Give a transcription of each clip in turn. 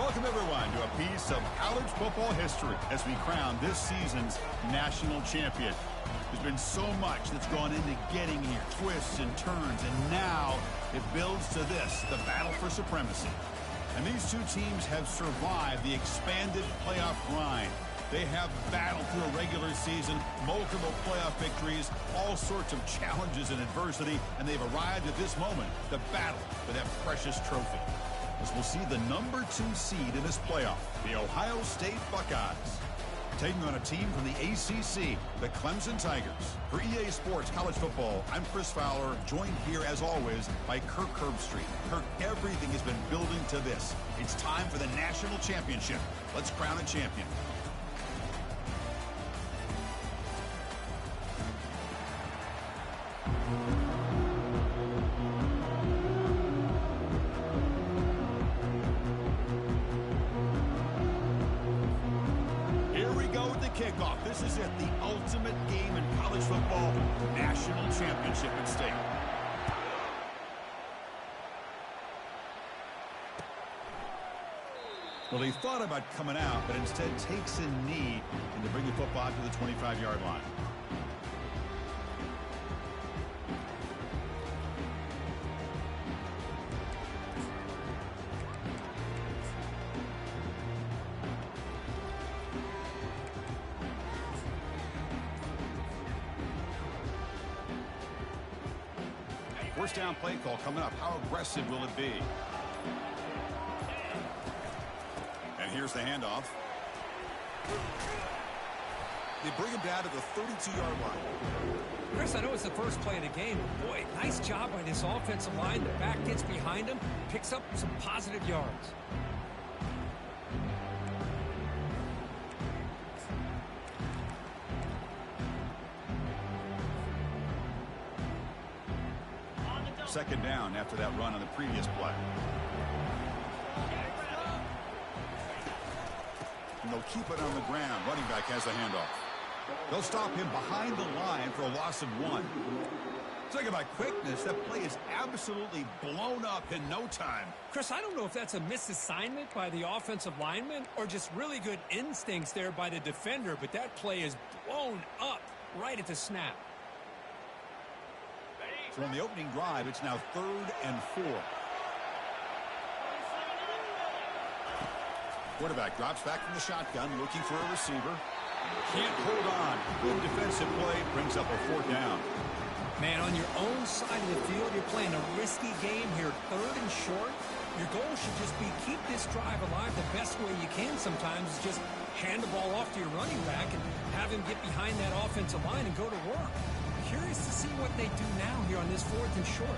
Welcome, everyone, to a piece of college football history as we crown this season's national champion. There's been so much that's gone into getting here, twists and turns, and now it builds to this, the battle for supremacy. And these two teams have survived the expanded playoff grind. They have battled through a regular season, multiple playoff victories, all sorts of challenges and adversity, and they've arrived at this moment, the battle for that precious trophy. As we'll see the number 2 seed in this playoff, the Ohio State Buckeyes, taking on a team from the ACC, the Clemson Tigers. For EA Sports College Football, I'm Chris Fowler, joined here as always by Kirk Herbstreit. Kirk, everything has been building to this. It's time for the national championship. Let's crown a champion. Kickoff. This is it, the ultimate game in college football, national championship at stake. Well, he thought about coming out, but instead takes a knee and to bring the football to the 25-yard line. First down play call coming up. How aggressive will it be? And here's the handoff. They bring him down to the 32-yard line. Chris, I know it's the first play of the game. Boy, nice job by this offensive line. The back gets behind him, picks up some positive yards. Second down after that run on the previous play. And they'll keep it on the ground. Running back has the handoff. They'll stop him behind the line for a loss of 1. Talking about quickness, that play is absolutely blown up in no time. Chris, I don't know if that's a misassignment by the offensive lineman or just really good instincts there by the defender, but that play is blown up right at the snap. So on the opening drive, it's now 3rd and 4. Quarterback drops back from the shotgun, looking for a receiver. Can't hold on. Good defensive play, brings up a 4th down. Man, on your own side of the field, you're playing a risky game here, 3rd and short. Your goal should just be keep this drive alive the best way you can sometimes is just hand the ball off to your running back and have him get behind that offensive line and go to work. Curious to see what they do now here on this 4th and short.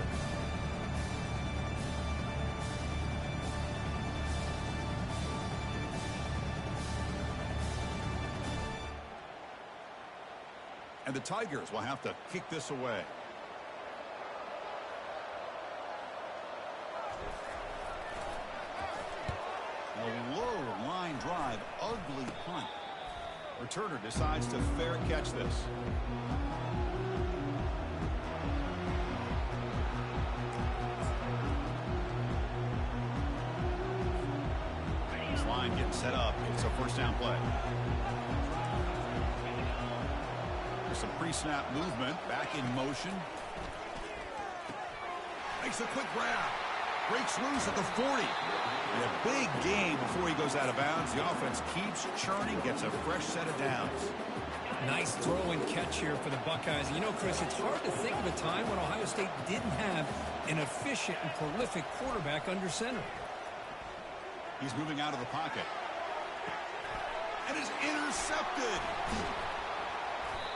And the Tigers will have to kick this away. A low line drive, ugly punt. Returner decides to fair catch this. Line getting set up. It's a first down play. There's some pre-snap movement. Back in motion. Makes a quick grab. Breaks loose at the 40. And a big gain before he goes out of bounds. The offense keeps churning. Gets a fresh set of downs. Nice throw and catch here for the Buckeyes. You know, Chris, it's hard to think of a time when Ohio State didn't have an efficient and prolific quarterback under center. He's moving out of the pocket. And is intercepted.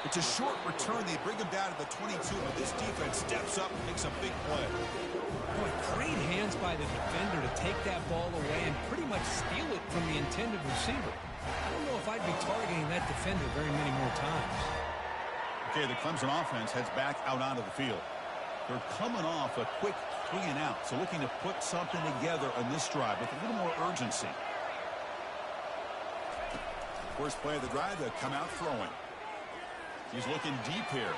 It's a short return. They bring him down to the 22, but this defense steps up and makes a big play. Boy, great hands by the defender to take that ball away and pretty much steal it from the intended receiver. I don't know if I'd be targeting that defender very many more times. Okay, the Clemson offense heads back out onto the field. They're coming off a quick 3 and out, so looking to put something together on this drive with a little more urgency. First play of the drive, they come out throwing. He's looking deep here.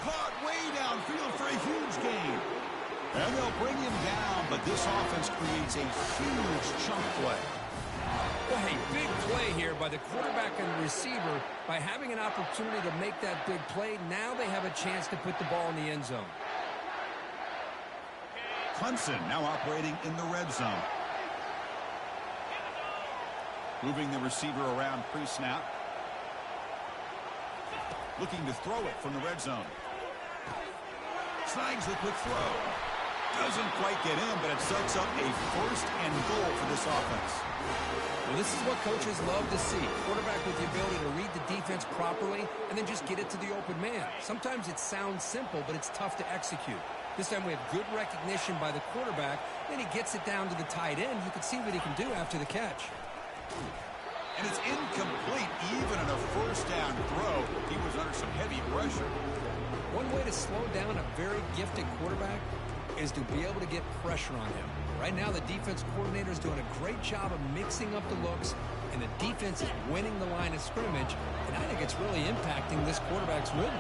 Caught way downfield for a huge gain. And they'll bring him down, but this offense creates a huge chunk play. Well, hey, big play here by the quarterback and the receiver. By having an opportunity to make that big play, now they have a chance to put the ball in the end zone. Clemson now operating in the red zone. Moving the receiver around pre-snap. Looking to throw it from the red zone. Snags the quick throw. Doesn't quite get in, but it sets up a first and goal for this offense. Well, this is what coaches love to see. Quarterback with the ability to read the defense properly and then just get it to the open man. Sometimes it sounds simple, but it's tough to execute. This time we have good recognition by the quarterback. Then he gets it down to the tight end. You can see what he can do after the catch. And it's incomplete. Even on a first down throw, he was under some heavy pressure. One way to slow down a very gifted quarterback is to be able to get pressure on him. Right now, the defense coordinator is doing a great job of mixing up the looks, and the defense is winning the line of scrimmage, and I think it's really impacting this quarterback's rhythm.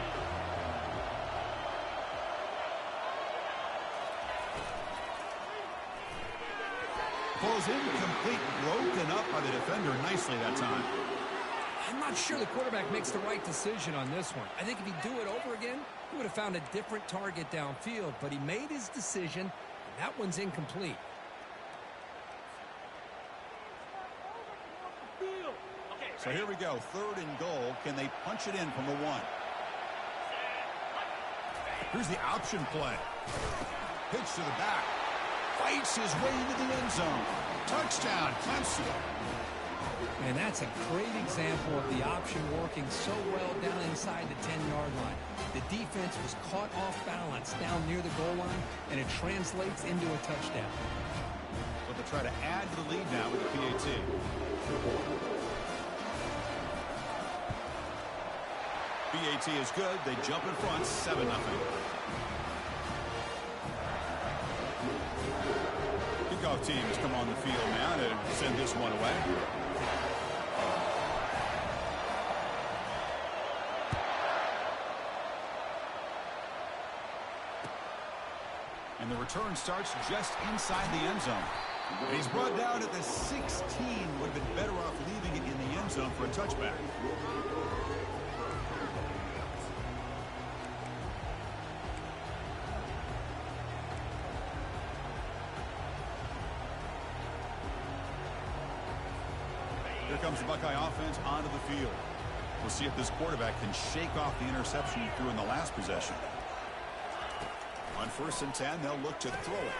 Ball's incomplete, broken up by the defender nicely that time. I'm not sure the quarterback makes the right decision on this one. I think if he'd do it over again, he would have found a different target downfield, but he made his decision, and that one's incomplete. So here we go, third and goal. Can they punch it in from the 1? Here's the option play. Pitch to the back. Fights his way into the end zone. Touchdown, Clemson. And that's a great example of the option working so well down inside the 10-yard line. The defense was caught off balance down near the goal line, and it translates into a touchdown. But they'll try to add to the lead now with the PAT. PAT is good. They jump in front, 7-0. Kickoff team has come on the field now to send this one away. And the return starts just inside the end zone. And he's brought down at the 16. Would have been better off leaving it in the end zone for a touchback. Here comes the Buckeye offense onto the field. We'll see if this quarterback can shake off the interception he threw in the last possession. On 1st and 10, they'll look to throw it.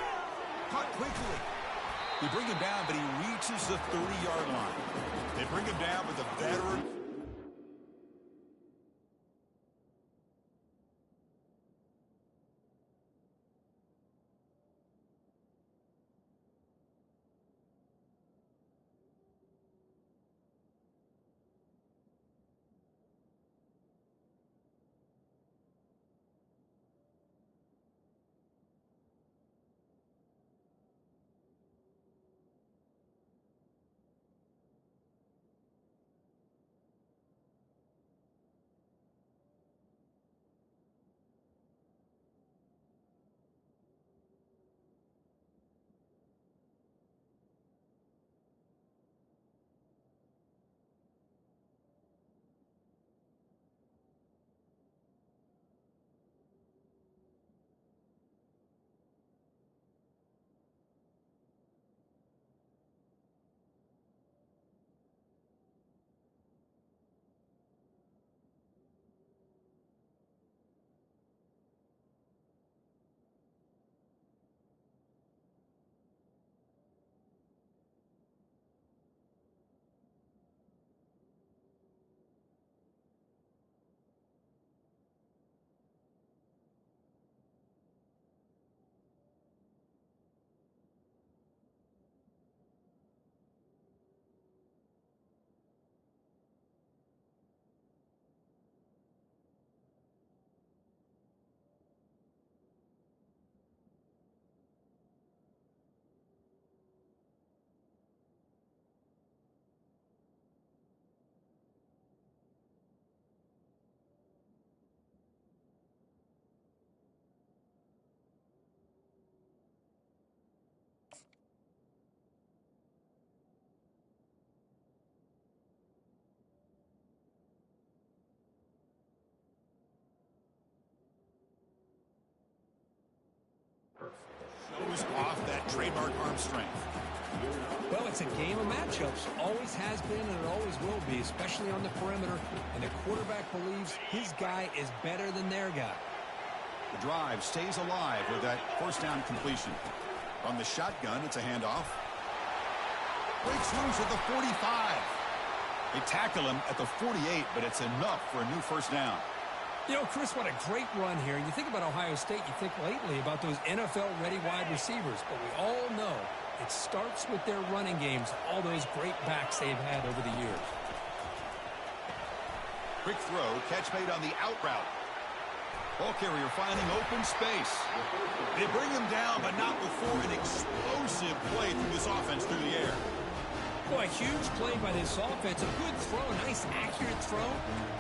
Caught quickly. They bring him down, but he reaches the 30-yard line. They bring him down with a veteran. shows off that trademark arm strength. Well, it's a game of matchups. Always has been and it always will be, especially on the perimeter. And the quarterback believes his guy is better than their guy. The drive stays alive with that first down completion. From the shotgun, it's a handoff. Breaks loose at the 45. They tackle him at the 48, but it's enough for a new first down. You know, Chris, what a great run here. You think about Ohio State, you think lately about those NFL-ready wide receivers. But we all know it starts with their running games, all those great backs they've had over the years. Quick throw, catch made on the out route. Ball carrier finding open space. They bring him down, but not before an explosive play through this offense through the air. Boy, a huge play by this offense. A good throw, a nice, accurate throw.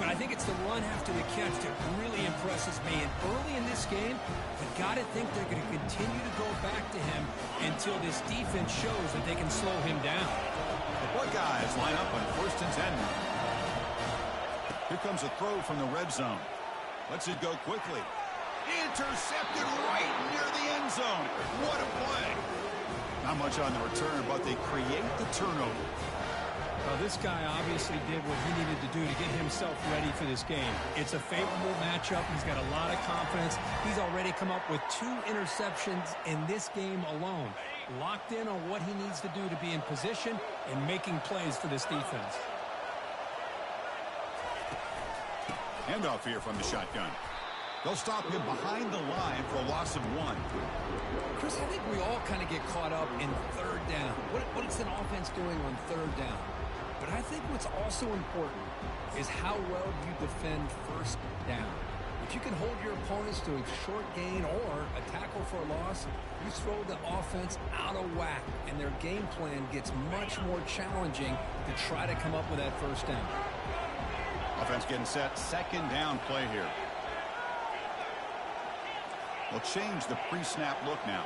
But I think it's the run after the catch that really impresses me. And early in this game, you got to think they're going to continue to go back to him until this defense shows that they can slow him down. The Buckeyes line up on 1st and 10. Here comes a throw from the red zone. Lets it go quickly. Intercepted right near the end zone. What a play. Not much on the return, but they create the turnover. Well, this guy obviously did what he needed to do to get himself ready for this game. It's a favorable matchup. He's got a lot of confidence. He's already come up with 2 interceptions in this game alone. Locked in on what he needs to do to be in position and making plays for this defense. Handoff here from the shotgun. They'll stop him behind the line for a loss of 1. Chris, I think we all kind of get caught up in third down. What is an offense doing on third down? But I think what's also important is how well you defend first down. If you can hold your opponents to a short gain or a tackle for a loss, you throw the offense out of whack, and their game plan gets much more challenging to try to come up with that first down. Offense getting set. 2nd down play here. They'll change the pre-snap look now.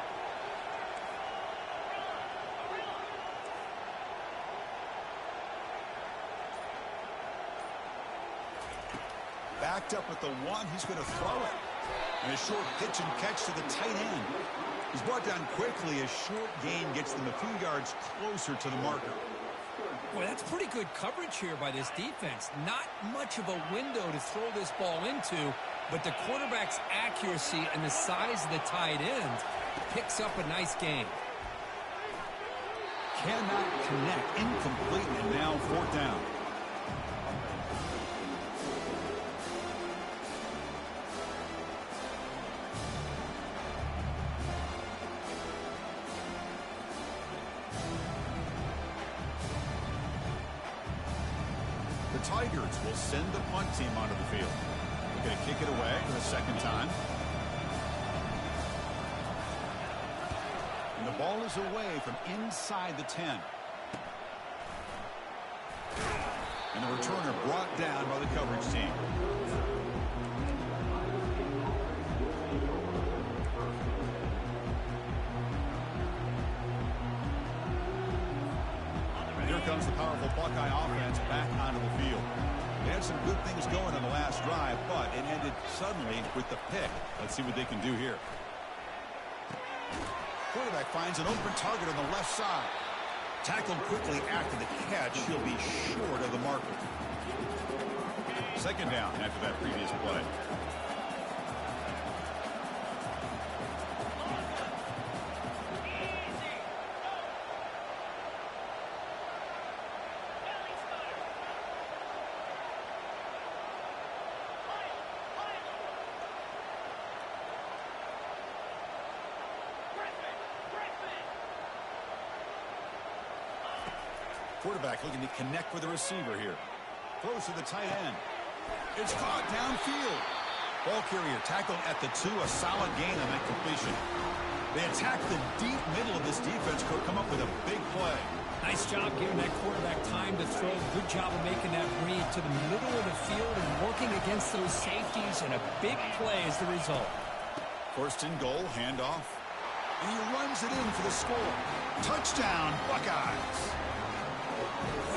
Backed up at the 1, he's going to throw it. And a short pitch and catch to the tight end. He's brought down quickly. A short gain gets them a few yards closer to the marker. Boy, that's pretty good coverage here by this defense. Not much of a window to throw this ball into, but the quarterback's accuracy and the size of the tight end picks up a nice gain. Cannot connect. Incomplete, and now 4th down. The Tigers will send the punt team onto the field. They're going to kick it away for the 2nd time. And the ball is away from inside the 10. And the returner brought down by the coverage team. Here comes the powerful Buckeye offense back onto the field. They had some good things going on the last drive, but it ended suddenly with the pick. Let's see what they can do here. Quarterback finds an open target on the left side. Tackled quickly after the catch. He'll be short of the marker. 2nd down after that previous play. Quarterback looking to connect with the receiver here. Throws to the tight end. It's caught downfield. Ball carrier tackled at the 2. A solid gain on that completion. They attack the deep middle of this defense. Could come up with a big play. Nice job giving that quarterback time to throw. Good job of making that read to the middle of the field and working against those safeties, and a big play is the result. 1st and goal, handoff. And he runs it in for the score. Touchdown, Buckeyes.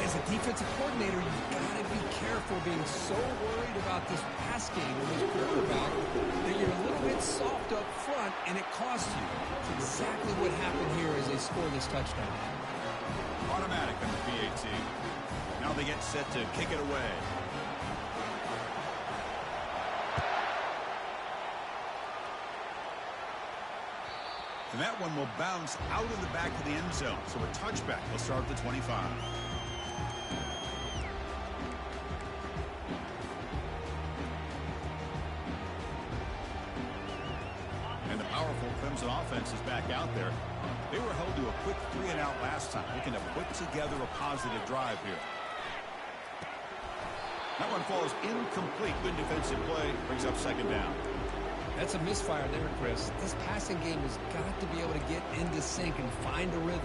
As a defensive coordinator, you've got to be careful being so worried about this pass game and this quarterback that you're a little bit soft up front and it costs you. It's exactly what happened here as they score this touchdown. Automatic on the PAT. Now they get set to kick it away. And that one will bounce out of the back of the end zone. So a touchback will start at the 25. And the powerful Clemson offense is back out there. They were held to a quick 3-and-out last time, looking to put together a positive drive here. That one falls incomplete. Good defensive play. Brings up second down. That's a misfire there, Chris. This passing game has got to be able to get into sync and find a rhythm.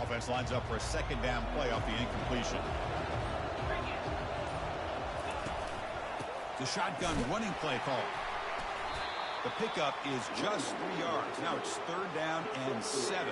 Offense lines up for a second down play off the incompletion. The shotgun running play call. The pickup is just 3 yards. Now it's third down and 7.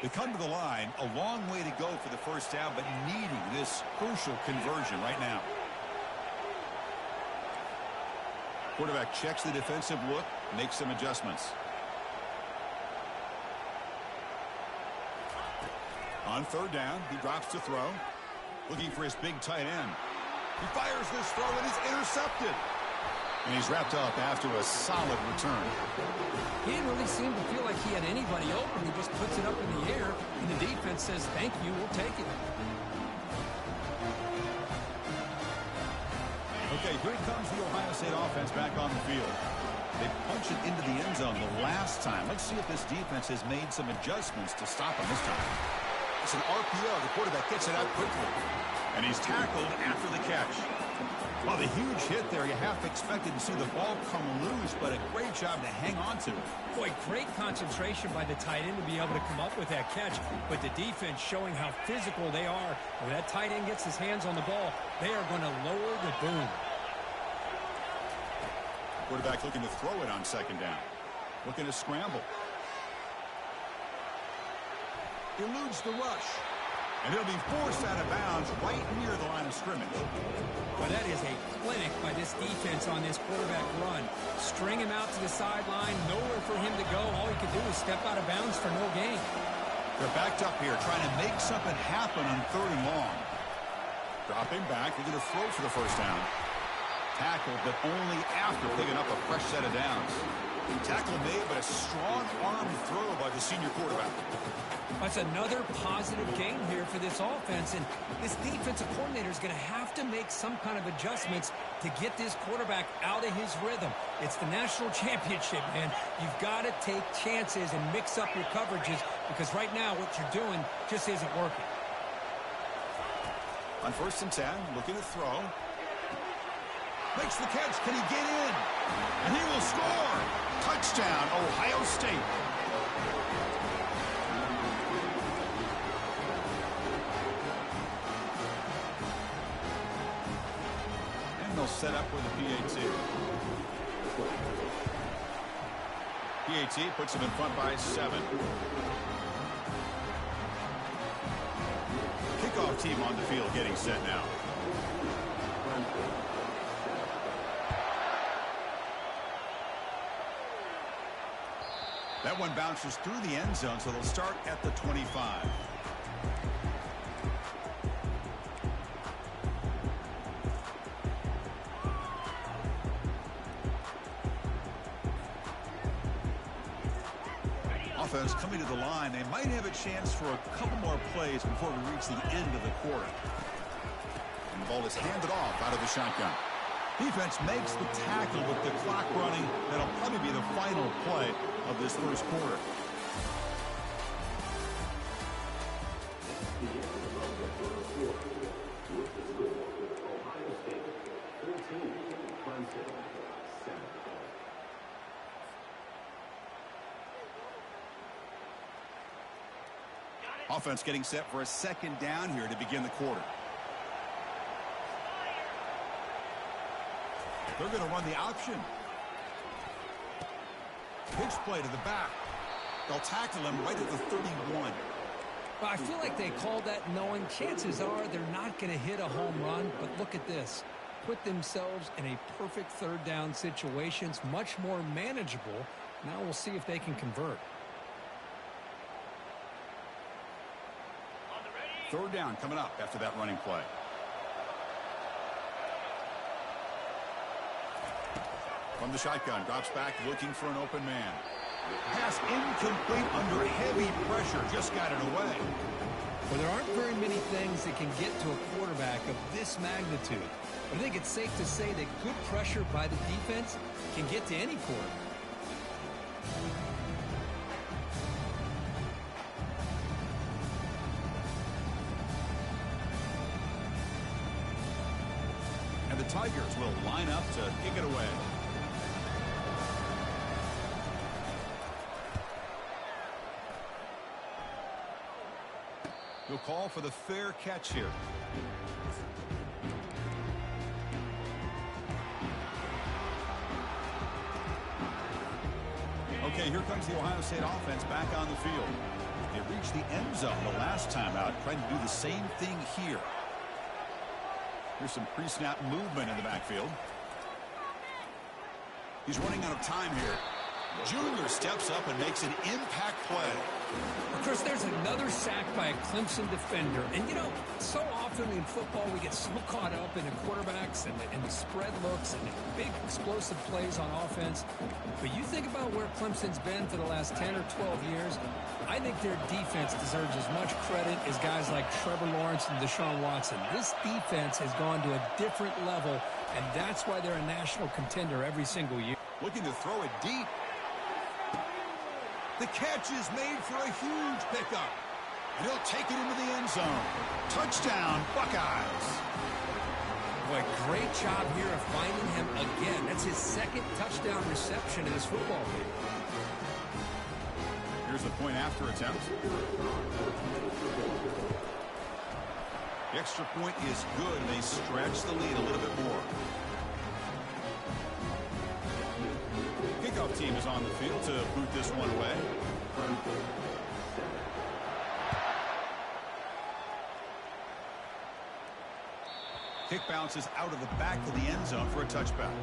They come to the line, a long way to go for the first down, but needing this crucial conversion right now. Quarterback checks the defensive look, makes some adjustments. On third down, he drops to throw, looking for his big tight end. He fires this throw, and he's intercepted. And he's wrapped up after a solid return. He didn't really seem to feel like he had anybody open. He just puts it up in the air, and the defense says, thank you, we'll take it. Okay, here comes the Ohio State offense back on the field. They punch it into the end zone the last time. Let's see if this defense has made some adjustments to stop him this time. It's an RPO. The quarterback gets it out quickly. And he's tackled after the catch. Well, the huge hit there, you half expected to see the ball come loose, but a great job to hang on to it. Boy, great concentration by the tight end to be able to come up with that catch, but the defense showing how physical they are. When that tight end gets his hands on the ball, they are going to lower the boom. Quarterback looking to throw it on second down. Looking to scramble. Eludes the rush. And he'll be forced out of bounds right near the line of scrimmage. Well, that is a clinic by this defense on this quarterback run. String him out to the sideline, nowhere for him to go. All he could do is step out of bounds for no gain. They're backed up here, trying to make something happen on third and long. Dropping back, they're going to throw for the first down. Tackled, but only after picking up a fresh set of downs. Tackle made, but a strong arm throw by the senior quarterback. That's another positive game here for this offense, and this defensive coordinator is going to have to make some kind of adjustments to get this quarterback out of his rhythm. It's the national championship, man. You've got to take chances and mix up your coverages, because right now what you're doing just isn't working. On first and 10, looking to throw. Makes the catch. Can he get in? And he will score. Touchdown, Ohio State. And they'll set up with the PAT. PAT puts him in front by 7. Kickoff team on the field getting set now. That one bounces through the end zone, so they'll start at the 25. Offense coming to the line. They might have a chance for a couple more plays before we reach the end of the quarter. And ball is handed off out of the shotgun. Defense makes the tackle with the clock running. That'll probably be the final play of this first quarter. Offense getting set for a second down here to begin the quarter. They're going to run the option. Pitch play to the back. They'll tackle him right at the 31. Well, I feel like they called that knowing chances are they're not going to hit a home run, but look at this. Put themselves in a perfect third down situation. It's much more manageable. Now we'll see if they can convert. Third down coming up after that running play. From the shotgun, drops back looking for an open man. Pass incomplete under heavy pressure, just got it away. Well, there aren't very many things that can get to a quarterback of this magnitude. But I think it's safe to say that good pressure by the defense can get to any quarterback. And the Tigers will line up to kick it away. He'll call for the fair catch here. Okay, here comes the Ohio State offense back on the field. They reached the end zone the last time out, trying to do the same thing here. Here's some pre-snap movement in the backfield. He's running out of time here. Junior steps up and makes an impact play. Of course, there's another sack by a Clemson defender. And, you know, so often in football we get so caught up in the quarterbacks and the spread looks and the big explosive plays on offense. But you think about where Clemson's been for the last 10 or 12 years, I think their defense deserves as much credit as guys like Trevor Lawrence and Deshaun Watson. This defense has gone to a different level, and that's why they're a national contender every single year. Looking to throw it deep. The catch is made for a huge pickup. And he'll take it into the end zone. Touchdown, Buckeyes. Boy, great job here of finding him again. That's his second touchdown reception in his football game. Here's the point after attempt. The extra point is good. They stretch the lead a little bit more. Kickoff team is on the field to boot this one away. Kick bounces out of the back of the end zone for a touchback.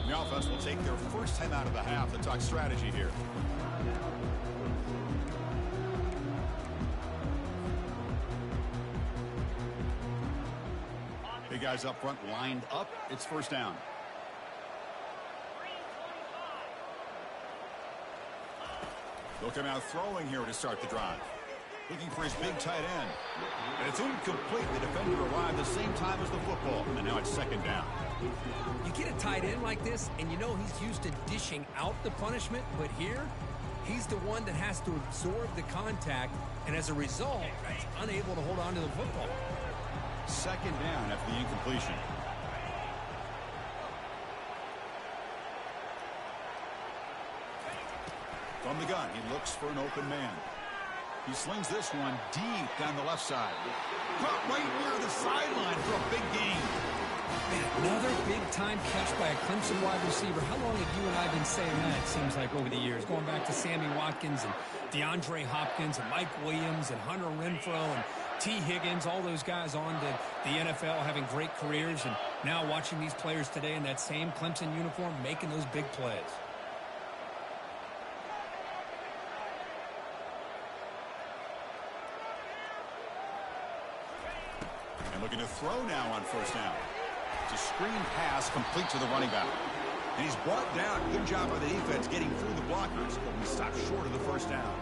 The offense will take their first time out of the half to talk strategy here. Big guys up front lined up. It's first down. They'll come out throwing here to start the drive. Looking for his big tight end. And it's incomplete. The defender arrived the same time as the football. And now it's second down. You get a tight end like this, and you know he's used to dishing out the punishment, but here, he's the one that has to absorb the contact, and as a result, he's unable to hold on to the football. Second down after the incompletion. From the gun, he looks for an open man. He slings this one deep down the left side. Caught right near the sideline for a big gain. Man, another big-time catch by a Clemson wide receiver. How long have you and I been saying that, it seems like, over the years? Going back to Sammy Watkins and DeAndre Hopkins and Mike Williams and Hunter Renfrow and T. Higgins, all those guys on to the NFL having great careers, and now watching these players today in that same Clemson uniform making those big plays. And looking to throw now on first down. It's a screen pass complete to the running back. And he's brought down. Good job by the defense getting through the blockers. But we stop short of the first down.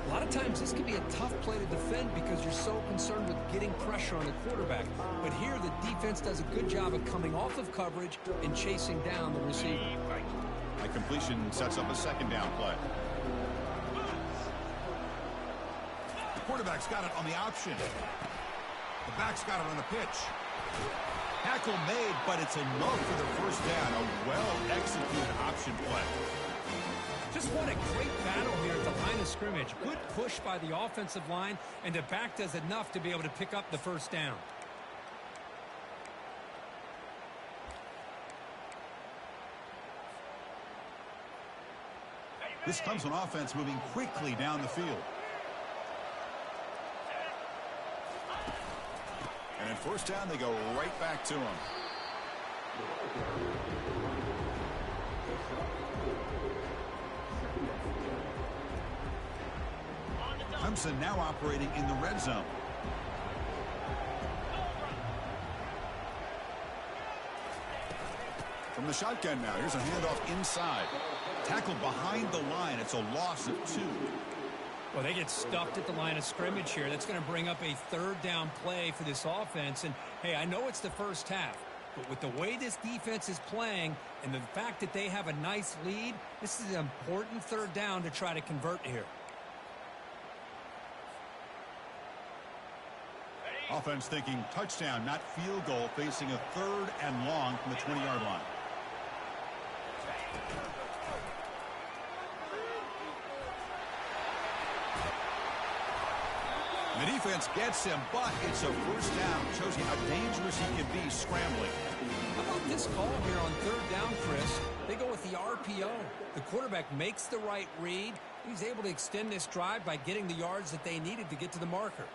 A lot of times this can be a tough play to defend because you're so concerned with getting pressure on the quarterback. But here the defense does a good job of coming off of coverage and chasing down the receiver. The completion sets up a second down play. The quarterback's got it on the option. The back's got it on the pitch. Tackle made, but it's enough for the first down. A well-executed option play. Just what a great battle here at the line of scrimmage. Good push by the offensive line, and the back does enough to be able to pick up the first down. This comes on offense moving quickly down the field. And at first down, they go right back to him. Clemson now operating in the red zone. From the shotgun now, here's a handoff inside. Tackled behind the line. It's a loss of 2. Well, they get stuffed at the line of scrimmage here. That's going to bring up a third down play for this offense. And, hey, I know it's the first half, but with the way this defense is playing and the fact that they have a nice lead, this is an important third down to try to convert here. Offense thinking touchdown, not field goal, facing a 3rd and long from the 20-yard line. The defense gets him, but it's a first down. Shows you how dangerous he can be scrambling. How about this call here on third down, Chris? They go with the RPO. The quarterback makes the right read. He's able to extend this drive by getting the yards that they needed to get to the marker.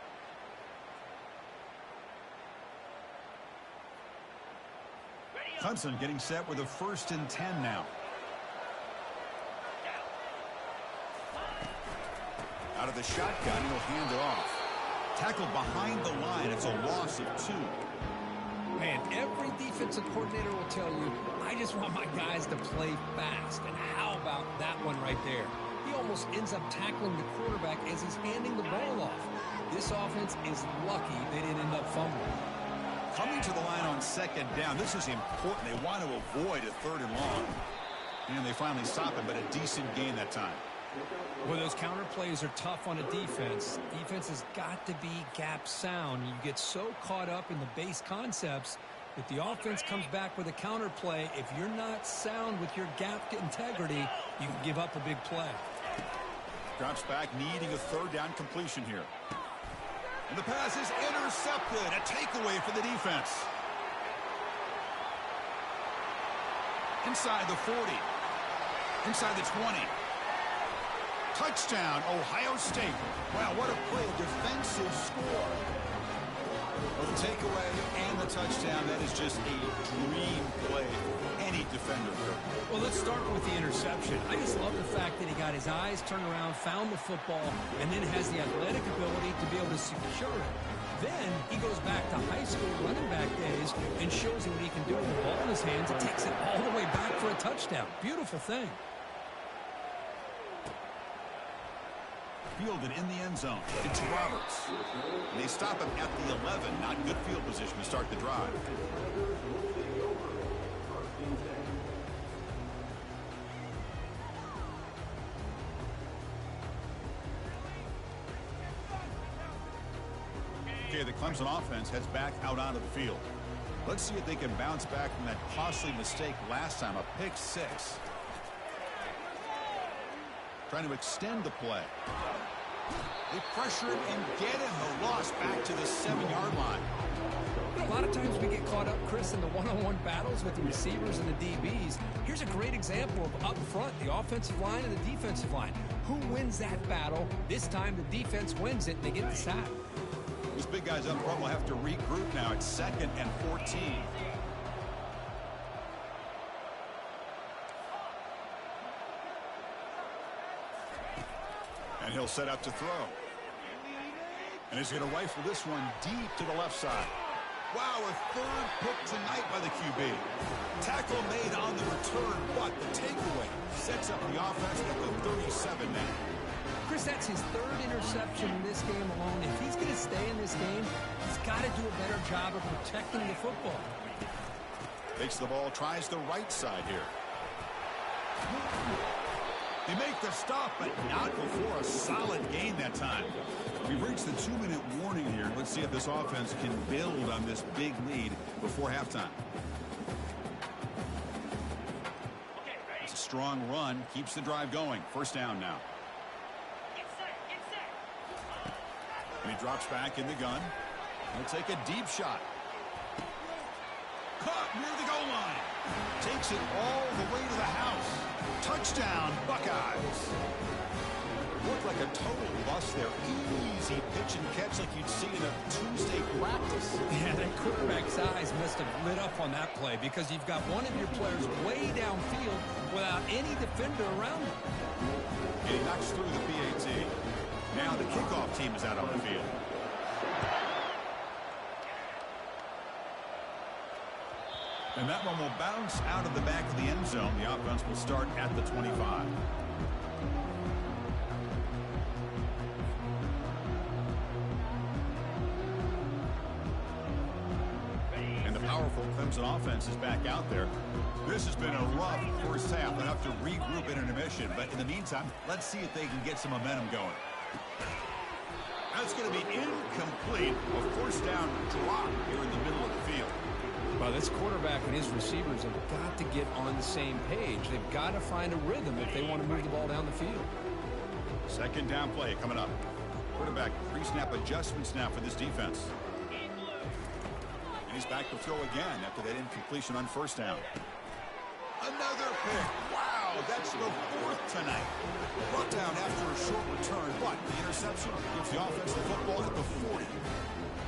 Clemson getting set with a 1st and 10 now. Out of the shotgun, he'll hand it off. Tackled behind the line. It's a loss of 2. Man, every defensive coordinator will tell you, I just want my guys to play fast. And how about that one right there? He almost ends up tackling the quarterback as he's handing the ball off. This offense is lucky they didn't end up fumbling. Coming to the line on second down. This is important. They want to avoid a 3rd and long. And they finally stop him, but a decent gain that time. Well, those counter plays are tough on a defense. Defense has got to be gap sound. You get so caught up in the base concepts. If the offense comes back with a counter play, if you're not sound with your gap integrity, you can give up a big play. Drops back, needing a 3rd down completion here. And the pass is intercepted. A takeaway for the defense. Inside the 40. Inside the 20. Touchdown, Ohio State. Wow, what a play. A defensive score. Well, the takeaway and the touchdown, that is just a dream play for any defender. Well, let's start with the interception. I just love the fact that he got his eyes turned around, found the football, and then has the athletic ability to be able to secure it. Then he goes back to high school running back days and shows him what he can do with the ball in his hands and takes it all the way back for a touchdown. Beautiful thing. Fielded in the end zone. It's Roberts. And they stop him at the 11. Not good field position to start the drive. Okay, the Clemson offense heads back out onto the field. Let's see if they can bounce back from that costly mistake last time, a pick 6. Trying to extend the play. They pressure him and get him. The loss back to the 7-yard line. You know, a lot of times we get caught up, Chris, in the one-on-one battles with the receivers and the DBs. Here's a great example of up front, the offensive line and the defensive line. Who wins that battle? This time the defense wins it, and they get the sack. These big guys up front will have to regroup now. It's 2nd and 14. And he'll set up to throw. And he's going to rifle this one deep to the left side. Wow, a third pick tonight by the QB. Tackle made on the return, but the takeaway sets up the offense at the 37 now. Chris, that's his third interception in this game alone. If he's going to stay in this game, he's got to do a better job of protecting the football. Takes the ball, tries the right side here. They make the stop, but not before a solid gain that time. We've reached the 2-minute warning here. Let's see if this offense can build on this big lead before halftime. It's a strong run, keeps the drive going. First down now. And he drops back in the gun. He'll take a deep shot. Caught near the goal line. Takes it all the way to the house. Touchdown, Buckeyes. Looked like a total bust there. Easy pitch and catch like you'd see in a Tuesday practice. Yeah, that quarterback's eyes must have lit up on that play because you've got one of your players way downfield without any defender around him. And he knocks through the PAT. Now the kickoff team is out on the field. And that one will bounce out of the back of the end zone. The offense will start at the 25. And the powerful Clemson offense is back out there. This has been a rough first half. They'll have to regroup in intermission. But in the meantime, let's see if they can get some momentum going. That's going to be incomplete. A first down drop here in the middle of the field. Well, this quarterback and his receivers have got to get on the same page. They've got to find a rhythm if they want to move the ball down the field. Second down play coming up. Quarterback pre-snap adjustments now for this defense. And he's back to throw again after that incompletion on first down. Another pick. Wow, that's the fourth tonight. Brought down after a short return, but the interception gives the offense the football at the 40.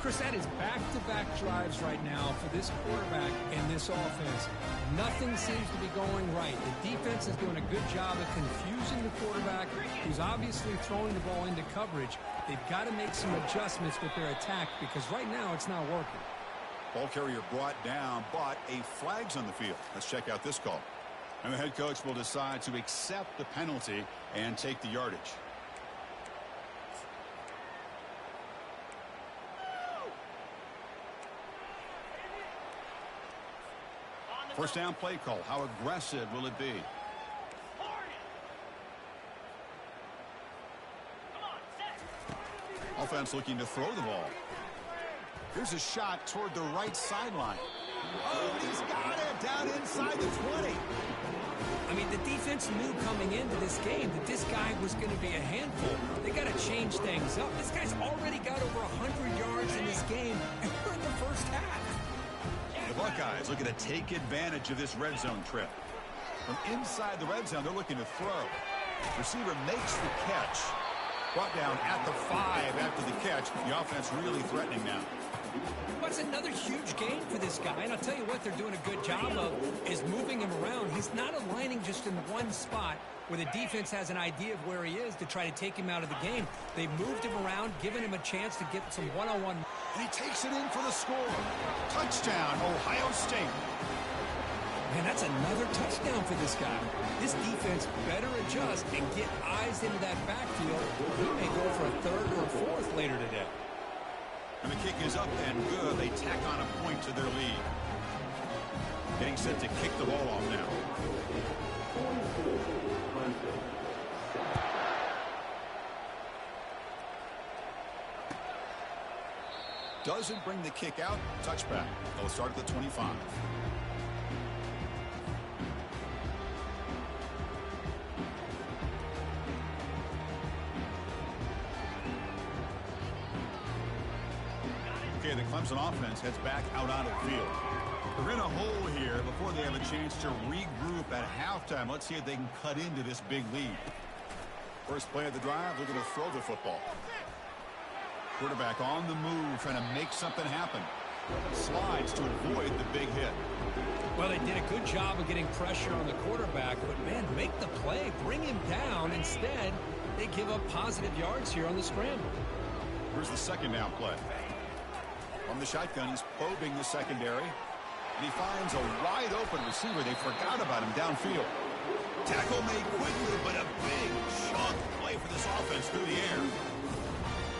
Chris, that is back-to-back drives right now for this quarterback and this offense. Nothing seems to be going right. The defense is doing a good job of confusing the quarterback, who's obviously throwing the ball into coverage. They've got to make some adjustments with their attack because right now it's not working. Ball carrier brought down, but a flag's on the field. Let's check out this call. And the head coach will decide to accept the penalty and take the yardage. First down play call. How aggressive will it be? Offense looking to throw the ball. Here's a shot toward the right sideline. Oh, he's got it down inside the 20. I mean, the defense knew coming into this game that this guy was going to be a handful. They got to change things up. This guy's already got over 100 yards in this game, and we're in the first half. The Buckeyes looking to take advantage of this red zone trip. From inside the red zone, they're looking to throw. Receiver makes the catch. Brought down at the 5 after the catch. The offense really threatening now. Well, it's another huge game for this guy, and I'll tell you what they're doing a good job of is moving him around. He's not aligning just in one spot where the defense has an idea of where he is to try to take him out of the game. They've moved him around, given him a chance to get some one-on-one. And he takes it in for the score. Touchdown, Ohio State. Man, that's another touchdown for this guy. This defense better adjust and get eyes into that backfield. He may go for a third or a fourth later today. And the kick is up and good. They tack on a point to their lead. Getting set to kick the ball off now. Doesn't bring the kick out. Touchback. They'll start at the 25. Okay, the Clemson offense heads back out onto the field. They're in a hole here before they have a chance to regroup at halftime. Let's see if they can cut into this big lead. First play of the drive, looking to throw the football. Quarterback on the move, trying to make something happen. Slides to avoid the big hit. Well, they did a good job of getting pressure on the quarterback, but, man, make the play, bring him down. Instead, they give up positive yards here on the scramble. Here's the second down play. From the shotgun, he's probing the secondary. And he finds a wide open receiver. They forgot about him downfield. Tackle made quickly, but a big chunk play for this offense through the air.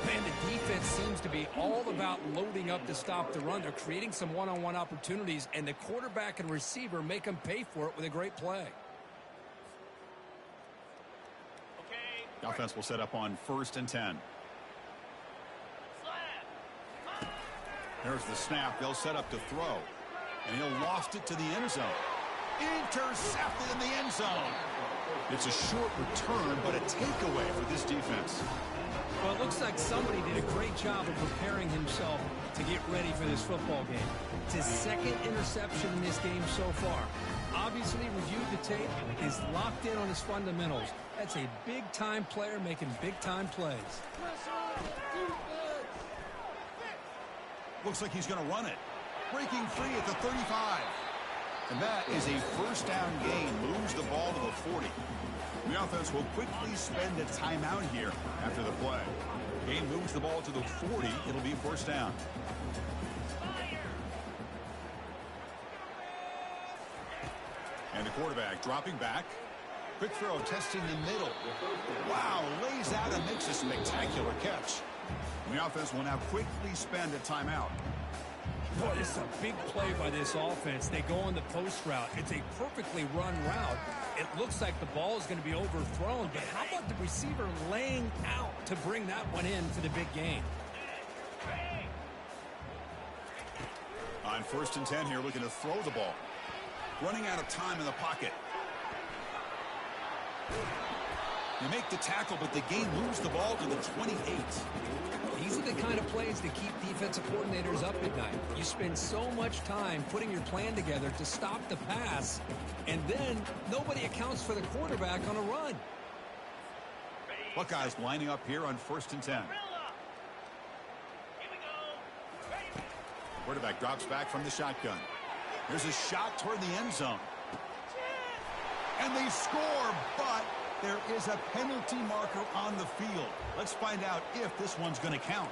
Man, the defense seems to be all about loading up to stop the run. They're creating some one-on-one opportunities, and the quarterback and receiver make them pay for it with a great play. The offense will set up on 1st and 10. There's the snap. They'll set up to throw. And he'll loft it to the end zone. Intercepted in the end zone. It's a short return, but a takeaway for this defense. Well, it looks like somebody did a great job of preparing himself to get ready for this football game. It's his second interception in this game so far. Obviously reviewed the tape, is locked in on his fundamentals. That's a big-time player making big-time plays. Looks like he's going to run it. Breaking free at the 35. And that is a first down gain. Moves the ball to the 40. The offense will quickly spend a timeout here after the play. Game moves the ball to the 40. It'll be first down. And the quarterback dropping back. Quick throw, testing the middle. Wow, lays out and makes a spectacular catch. And the offense will now quickly spend a timeout. Boy, this is a big play by this offense. They go on the post route. It's a perfectly run route. It looks like the ball is going to be overthrown, but how about the receiver laying out to bring that one in for the big gain? On 1st and 10 here, looking to throw the ball. Running out of time in the pocket. They make the tackle, but the gain moves the ball to the 28. These are the kind of plays that keep defensive coordinators up at night. You spend so much time putting your plan together to stop the pass, and then nobody accounts for the quarterback on a run. Buckeyes lining up here on 1st and 10. Quarterback drops back from the shotgun. There's a shot toward the end zone. And they score, but there is a penalty marker on the field. Let's find out if this one's going to count.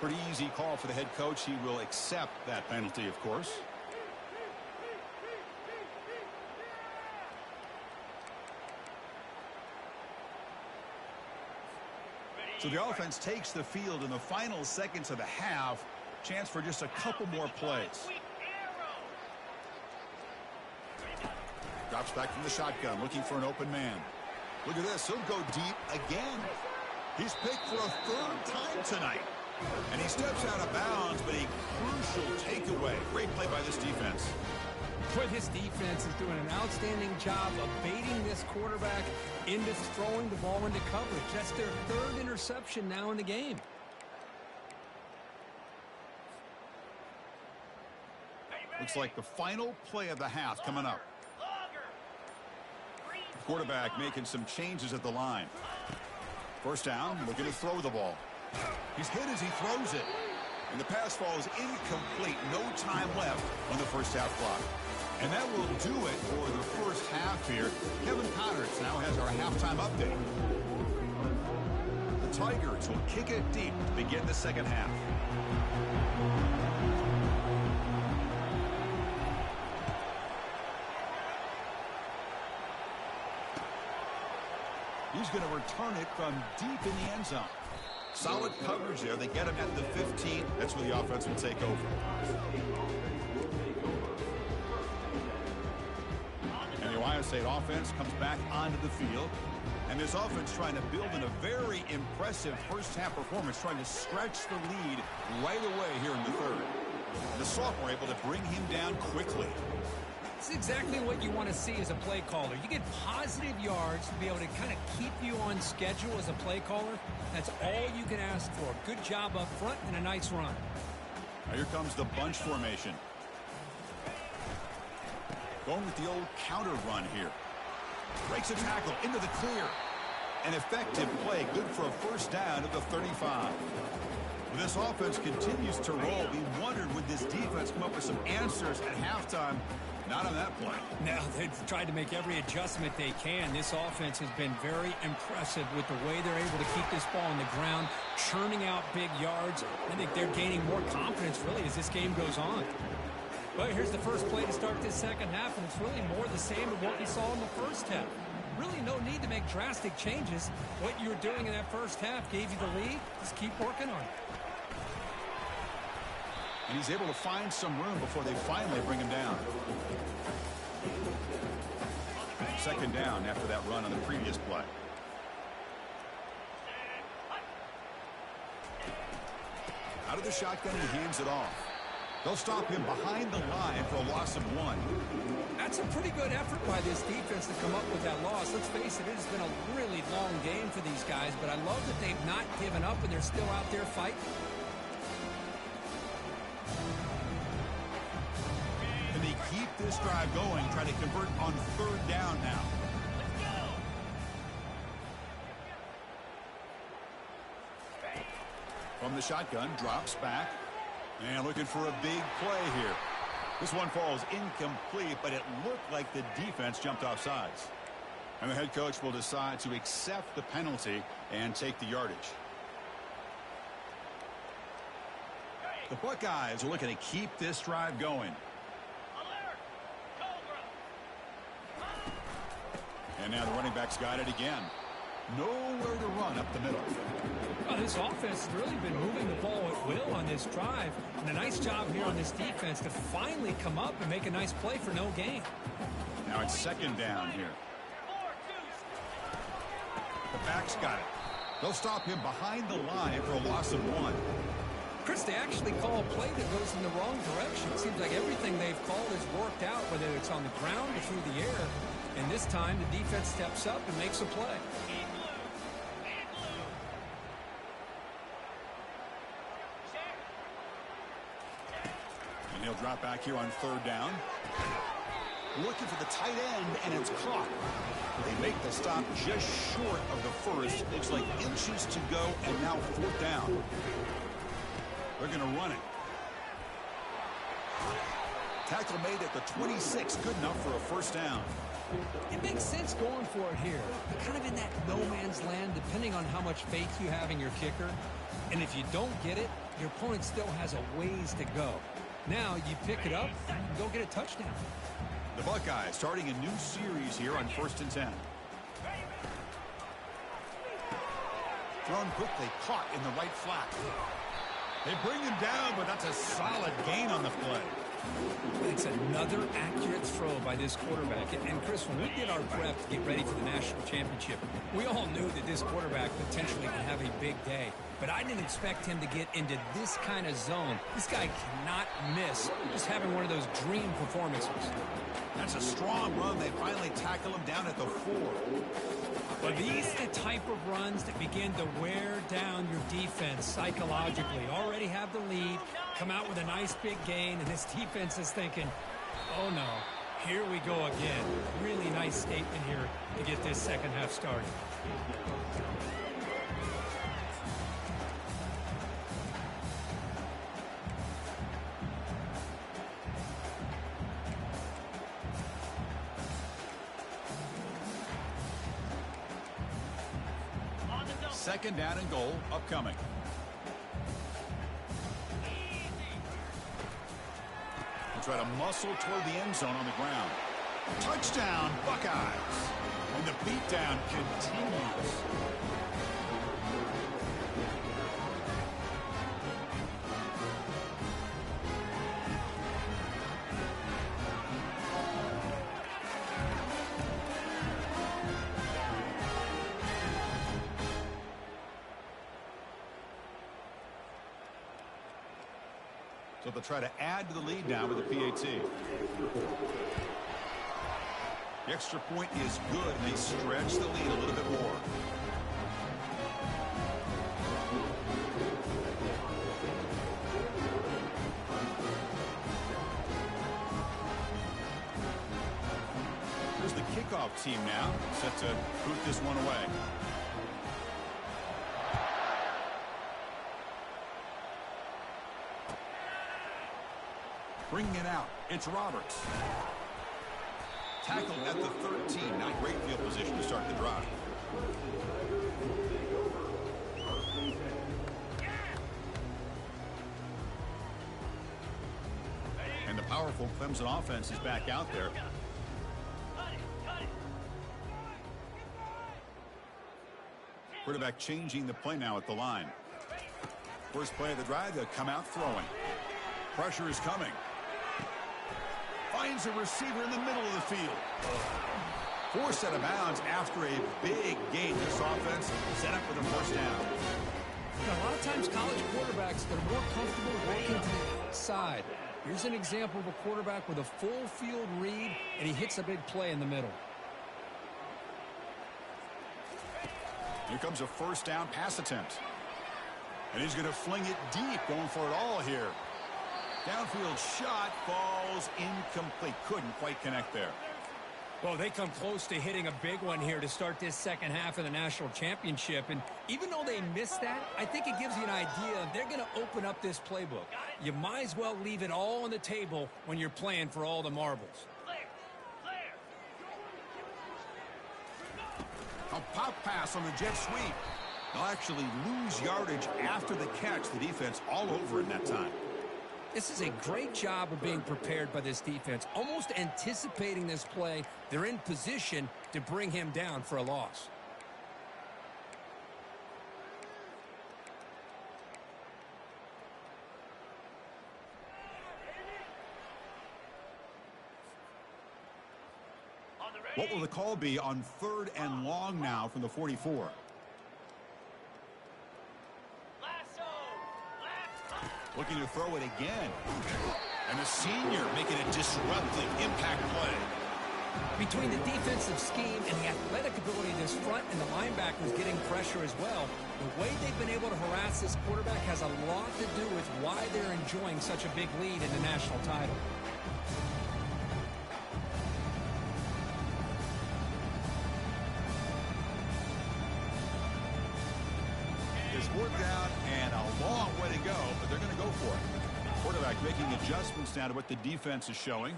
Pretty easy call for the head coach. He will accept that penalty, of course. So the offense takes the field in the final seconds of the half. Chance for just a couple more plays. Drops back from the shotgun, looking for an open man. Look at this. He'll go deep again. He's picked for a 3rd time tonight. And he steps out of bounds, but a crucial takeaway. Great play by this defense. But this defense is doing an outstanding job of baiting this quarterback into throwing the ball into coverage. That's their 3rd interception now in the game. Looks like the final play of the half coming up. Quarterback making some changes at the line. First down, looking to throw the ball. He's hit as he throws it. And the pass falls incomplete. No time left on the first half clock. And that will do it for the first half here. Kevin Connors now has our halftime update. The Tigers will kick it deep to begin the second half. He's going to return it from deep in the end zone. Solid coverage there. They get him at the 15. That's where the offense will take over. And the Ohio State offense comes back onto the field. And this offense trying to build in a very impressive first half performance, trying to stretch the lead right away here in the 3rd. The sophomore able to bring him down quickly. That's exactly what you want to see as a play caller. You get positive yards to be able to kind of keep you on schedule as a play caller. That's all you can ask for. Good job up front and a nice run. Now here comes the bunch formation. Going with the old counter run here. Breaks a tackle into the clear. An effective play, good for a first down at the 35. Well, this offense continues to roll. We wondered, would this defense come up with some answers at halftime? Not on that play. Now, they've tried to make every adjustment they can. This offense has been very impressive with the way they're able to keep this ball on the ground, churning out big yards. I think they're gaining more confidence, really, as this game goes on. But here's the first play to start this second half, and it's really more the same of what we saw in the first half. Really no need to make drastic changes. What you were doing in that first half gave you the lead. Just keep working on it. And he's able to find some room before they finally bring him down. Second down after that run on the previous play. Out of the shotgun, he hands it off. They'll stop him behind the line for a loss of 1. That's a pretty good effort by this defense to come up with that loss. Let's face it, it has been a really long game for these guys, but I love that they've not given up and they're still out there fighting. And they keep this drive going, trying to convert on third down now. From the shotgun, drops back. And looking for a big play here. This one falls incomplete, but it looked like the defense jumped off sides. And the head coach will decide to accept the penalty and take the yardage. The Buckeyes are looking to keep this drive going. And now the running back's got it again. Nowhere to run up the middle. Well, this offense has really been moving the ball at will on this drive. And a nice job here on this defense to finally come up and make a nice play for no gain. Now it's second down here. The back's got it. They'll stop him behind the line for a loss of 1. Chris, they actually call a play that goes in the wrong direction. It seems like everything they've called has worked out, whether it's on the ground or through the air. And this time, the defense steps up and makes a play. And he'll drop back here on third down. Looking for the tight end, and it's caught. They make the stop just short of the first. Looks like inches to go, and now fourth down. They're going to run it. Tackle made at the 26. Good enough for a first down. It makes sense going for it here. You're kind of in that no man's land, depending on how much faith you have in your kicker. And if you don't get it, your opponent still has a ways to go. Now you pick it up and go get a touchdown. The Buckeyes starting a new series here on 1st and 10. Thrown quickly, caught in the right flat. They bring him down, but that's a solid gain on the play. It's another accurate throw by this quarterback. And Chris, when we did our prep to get ready for the national championship, we all knew that this quarterback potentially could have a big day. But I didn't expect him to get into this kind of zone. This guy cannot miss. Just having one of those dream performances. That's a strong run. They finally tackle him down at the 4. But these are the type of runs that begin to wear down your defense psychologically. Already have the lead, come out with a nice big gain, and this defense is thinking, oh no, here we go again. Really nice statement here to get this second half started. Second down and goal upcoming. They'll try to muscle toward the end zone on the ground. Touchdown, Buckeyes. And the beatdown continues. So they'll try to add to the lead now with the PAT. The extra point is good, and they stretch the lead a little bit more. Here's the kickoff team now, set to boot this one away. Bringing it out, it's Roberts. Tackled at the 13. Not great field position to start the drive. And the powerful Clemson offense is back out there. Quarterback changing the play now at the line. First play of the drive, they'll come out throwing. Pressure is coming. Finds a receiver in the middle of the field. Forced out of bounds after a big gain. This offense set up with a first down. Now, a lot of times college quarterbacks, they're more comfortable working to the outside. Here's an example of a quarterback with a full field read, and he hits a big play in the middle. Here comes a first down pass attempt. And he's going to fling it deep, going for it all here. Downfield shot falls incomplete. Couldn't quite connect there. Well, they come close to hitting a big one here to start this second half of the national championship. And even though they missed that, I think it gives you an idea they're going to open up this playbook. You might as well leave it all on the table when you're playing for all the marbles. A pop pass on the jet sweep. They'll actually lose yardage after the catch. The defense all over in that time. This is a great job of being prepared by this defense. Almost anticipating this play, they're in position to bring him down for a loss. What will the call be on 3rd and long now from the 44? Looking to throw it again. And the senior making a disruptive impact play. Between the defensive scheme and the athletic ability of this front and the linebackers getting pressure as well, the way they've been able to harass this quarterback has a lot to do with why they're enjoying such a big lead in the national title. It's 4th down and a long way to go, but they're going to go for it. Quarterback making adjustments now to what the defense is showing.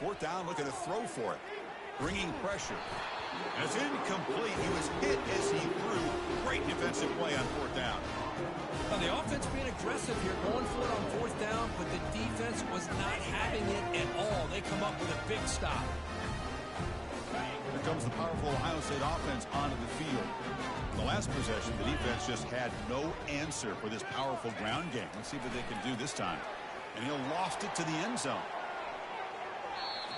4th down, looking to throw for it. Bringing pressure. And it's incomplete. He was hit as he threw. Great defensive play on 4th down. Now, the offense being aggressive here, going for it on 4th down, but the defense was not having it at all. They come up with a big stop. Here comes the powerful Ohio State offense onto the field. In the last possession, the defense just had no answer for this powerful ground game. Let's see what they can do this time. And he'll loft it to the end zone.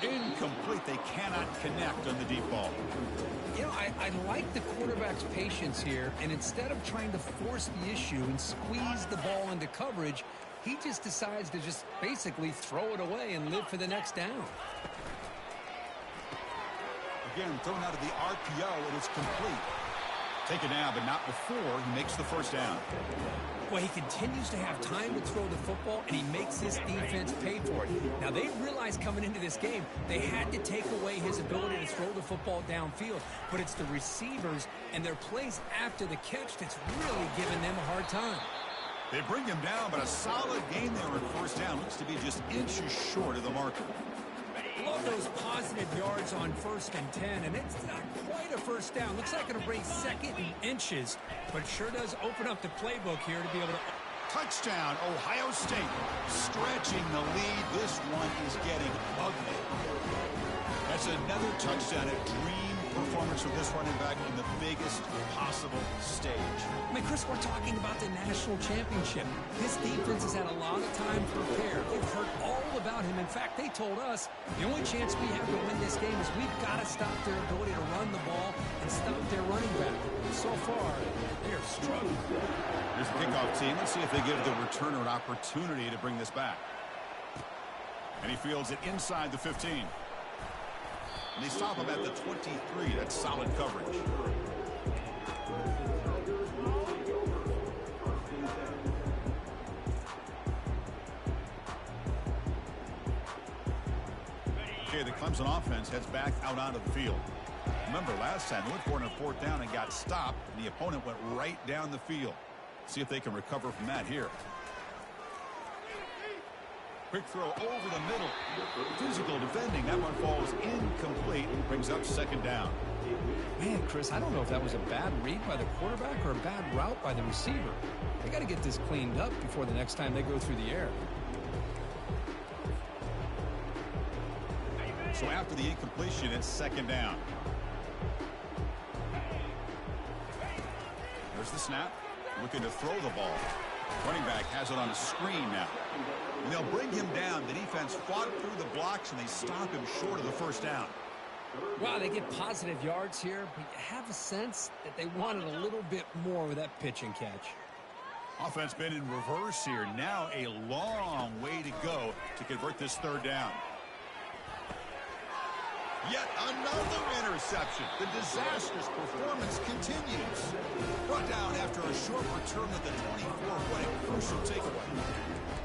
Incomplete. They cannot connect on the deep ball. You know, I like the quarterback's patience here, and instead of trying to force the issue and squeeze the ball into coverage, he just decides to just basically throw it away and live for the next down. Again, thrown out of the RPO, and it's complete. Taken down, but not before he makes the first down. Well, he continues to have time to throw the football, and he makes his defense pay for it. Now, they realized coming into this game, they had to take away his ability to throw the football downfield. But it's the receivers and their plays after the catch that's really giving them a hard time. They bring him down, but a solid gain there on first down. Looks to be just inches short of the marker. Love those positive yards on 1st and 10, and it's not quite a first down. Looks like it'll bring 2nd and inches, but it sure does open up the playbook here to be able to... Touchdown, Ohio State. Stretching the lead. This one is getting ugly. That's another touchdown. A dream performance from this running back in the biggest possible stage. I mean, Chris, we're talking about the national championship. This defense has had a lot of time to prepare. They've heard all about him. In fact, they told us the only chance we have to win this game is we've got to stop their ability to run the ball and stop their running back. So far, they're struggling. Here's the kickoff team. Let's see if they give the returner an opportunity to bring this back. And he fields it inside the 15. And they stop him at the 23. That's solid coverage. Okay, the Clemson offense heads back out onto the field. Remember, last time they went for it on 4th down and got stopped, and the opponent went right down the field. See if they can recover from that here. Quick throw over the middle. Physical defending. That one falls incomplete. Brings up second down. Man, Chris, I don't know if that was a bad read by the quarterback or a bad route by the receiver. They got to get this cleaned up before the next time they go through the air. So after the incompletion, it's second down. There's the snap. Looking to throw the ball. Running back has it on a screen now. And they'll bring him down. The defense fought through the blocks, and they stop him short of the first down. Wow, they get positive yards here, but you have a sense that they wanted a little bit more with that pitch and catch. Offense been in reverse here. Now a long way to go to convert this third down. Yet another interception. The disastrous performance continues. Brought down after a short return at the 24. What a crucial takeaway.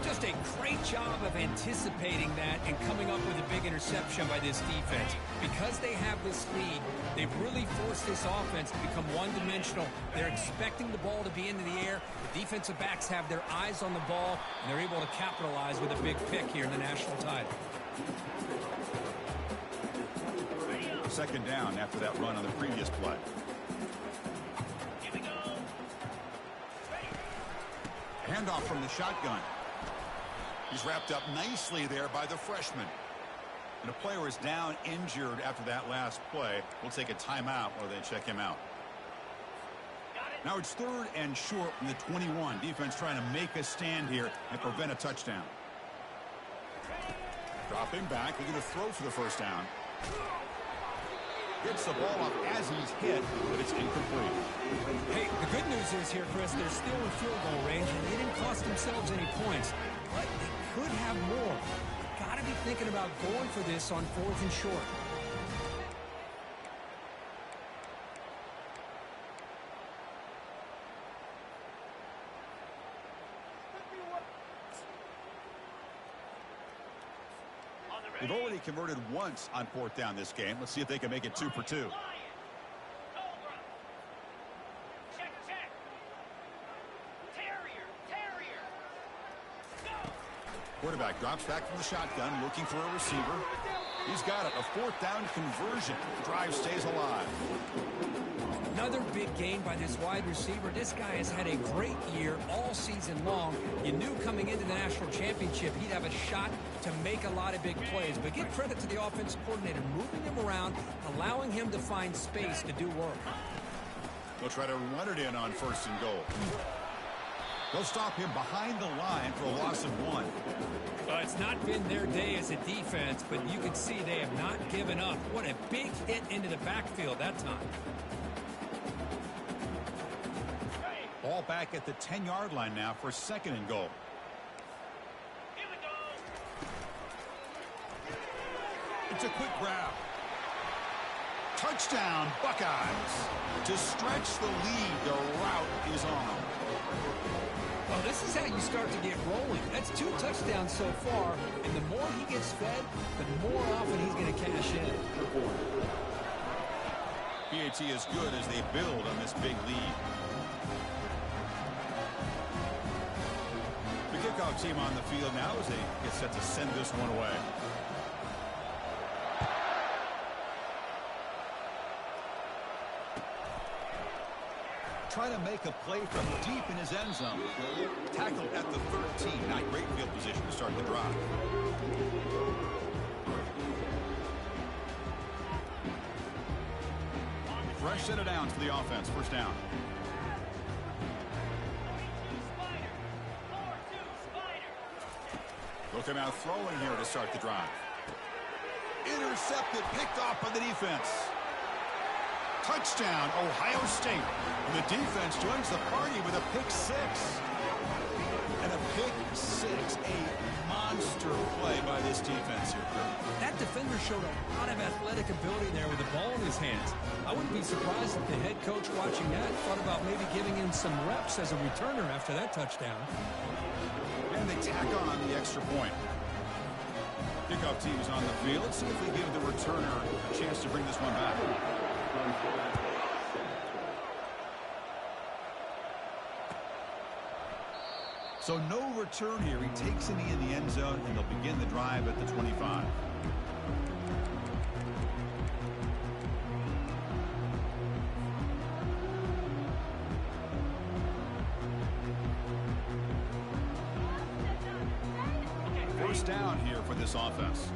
Just a great job of anticipating that and coming up with a big interception by this defense. Because they have this lead, they've really forced this offense to become one-dimensional. They're expecting the ball to be into the air. The defensive backs have their eyes on the ball, and they're able to capitalize with a big pick here in the national title. Second down after that run on the previous play. Handoff from the shotgun. He's wrapped up nicely there by the freshman. And a player is down injured after that last play. We'll take a timeout while they check him out. Now it's third and short from the 21. Defense trying to make a stand here and prevent a touchdown. Dropping back. Looking to throw for the first down. Gets the ball up as he's hit, but it's incomplete. Hey, the good news is here, Chris, they're still in field goal range, and they didn't cost themselves any points. But they could have more. Got to be thinking about going for this on fourth and short. They've already converted once on fourth down this game. Let's see if they can make it 2 for 2. Quarterback drops back from the shotgun, looking for a receiver. He's got it. A fourth down conversion. The drive stays alive. Another big gain by this wide receiver. This guy has had a great year all season long. You knew coming into the national championship he'd have a shot to make a lot of big plays. But give credit to the offensive coordinator, moving him around, allowing him to find space to do work. They'll try to run it in on first and goal. They'll stop him behind the line for a loss of 1. Well, it's not been their day as a defense, but you can see they have not given up. What a big hit into the backfield that time. Ball back at the 10-yard line now for second and goal. Here we go. It's a quick grab. Touchdown, Buckeyes. To stretch the lead, the route is on. Well, this is how you start to get rolling. That's 2 touchdowns so far, and the more he gets fed, the more often he's going to cash in. PAT is good as they build on this big lead. The kickoff team on the field now as they get set to send this one away. Trying to make a play from deep in his end zone. Tackled at the 13. Not great field position to start the drive. Fresh set of downs for the offense. First down. They'll come out throwing here to start the drive. Intercepted, picked off by the defense. Touchdown, Ohio State. And the defense joins the party with a pick-6. And a pick-6, a monster play by this defense here. That defender showed a lot of athletic ability there with the ball in his hands. I wouldn't be surprised if the head coach watching that thought about maybe giving him some reps as a returner after that touchdown. And they tack on the extra point. Kickoff team is on the field. Let's see if we give the returner a chance to bring this one back. So no return here. He takes a knee in the end zone, and they'll begin the drive at the 25. First down here for this offense.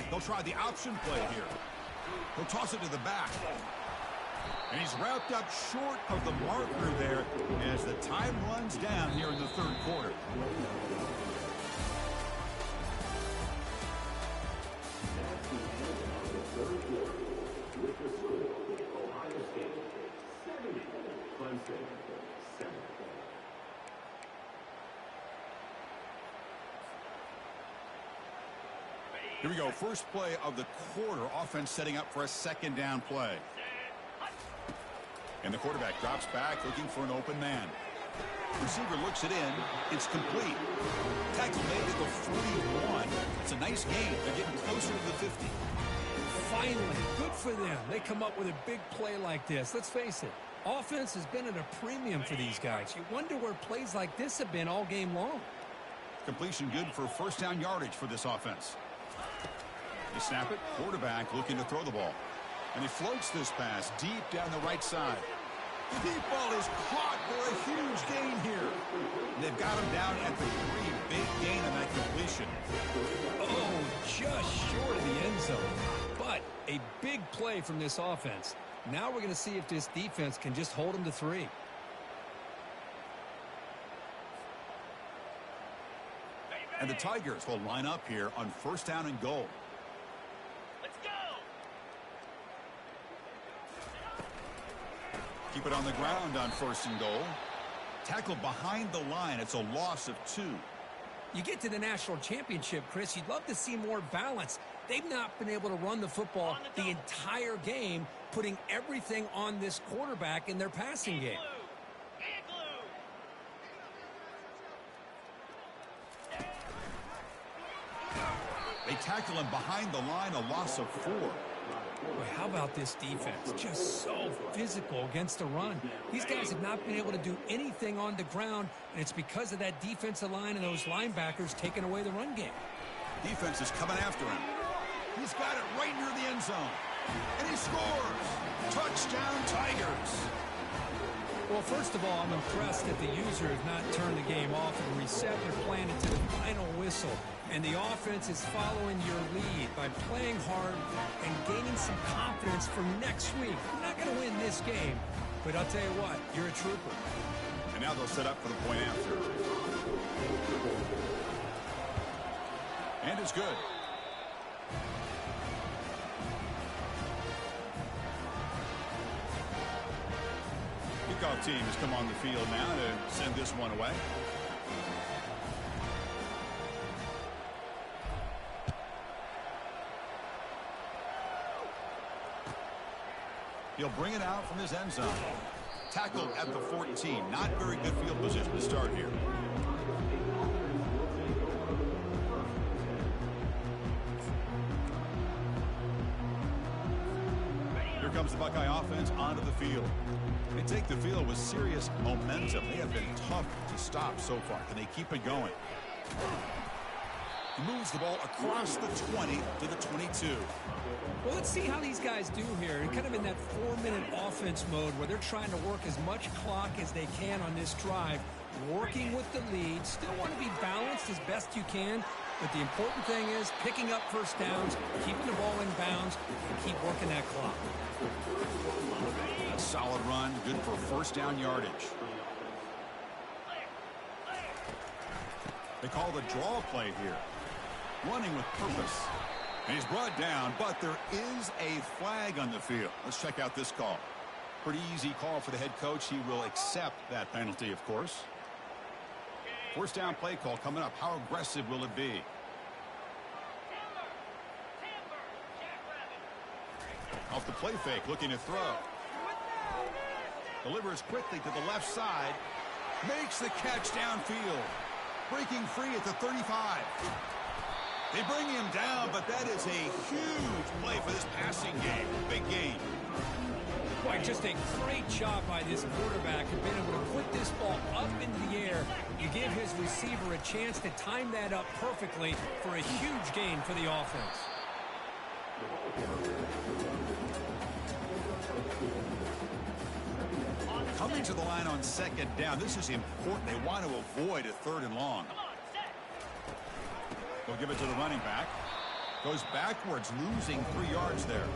They'll try the option play here. He'll toss it to the back. And he's wrapped up short of the marker there as the time runs down here in the third quarter. Here we go. First play of the quarter. Offense setting up for a second down play. And the quarterback drops back looking for an open man. Receiver looks it in. It's complete. Tackle made at the 41. It's a nice game. They're getting closer to the 50. Finally, good for them. They come up with a big play like this. Let's face it, offense has been at a premium for these guys. You wonder where plays like this have been all game long. Completion good for first down yardage for this offense. They snap it. Quarterback looking to throw the ball. And he floats this pass deep down the right side. The deep ball is caught for a huge gain here. And they've got him down at the 3. Big gain on that completion. Oh, just short of the end zone. But a big play from this offense. Now we're going to see if this defense can just hold them to 3. And the Tigers will line up here on first down and goal. Let's go. Keep it on the ground on first and goal. Tackle behind the line. It's a loss of 2. You get to the national championship, Chris, you'd love to see more balance. They've not been able to run the football the entire game, putting everything on this quarterback in their passing game. They tackle him behind the line, a loss of 4. Boy, how about this defense? Just so physical against the run. These guys have not been able to do anything on the ground, and it's because of that defensive line and those linebackers taking away the run game. Defense is coming after him. He's got it right near the end zone. And he scores! Touchdown, Tigers! Well, first of all, I'm impressed that the user has not turned the game off and reset their plan into the final whistle. And the offense is following your lead by playing hard and gaining some confidence for next week. You're not going to win this game, but I'll tell you what, you're a trooper. And now they'll set up for the point after. And it's good. Kickoff team has come on the field now to send this one away. He'll bring it out from his end zone. Tackled at the 14. Not very good field position to start here. Here comes the Buckeye offense onto the field. They take the field with serious momentum. They have been tough to stop so far. Can they keep it going? He moves the ball across the 20 to the 22. Well, let's see how these guys do here. They're kind of in that 4-minute offense mode where they're trying to work as much clock as they can on this drive, working with the lead. Still want to be balanced as best you can, but the important thing is picking up first downs, keeping the ball in bounds, and keep working that clock. A solid run, good for first down yardage. They call the draw play here. Running with purpose. And he's brought down, but there is a flag on the field. Let's check out this call. Pretty easy call for the head coach. He will accept that penalty, of course. First down play call coming up. How aggressive will it be? Off the play fake, looking to throw. Delivers quickly to the left side. Makes the catch downfield. Breaking free at the 35. They bring him down, but that is a huge play for this passing game. Big gain. Boy, Just a great job by this quarterback and being able to put this ball up into the air. You give his receiver a chance to time that up perfectly for a huge gain for the offense. Coming to the line on second down. This is important. They want to avoid a 3rd and long. They'll give it to the running back. Goes backwards, losing 3 yards there.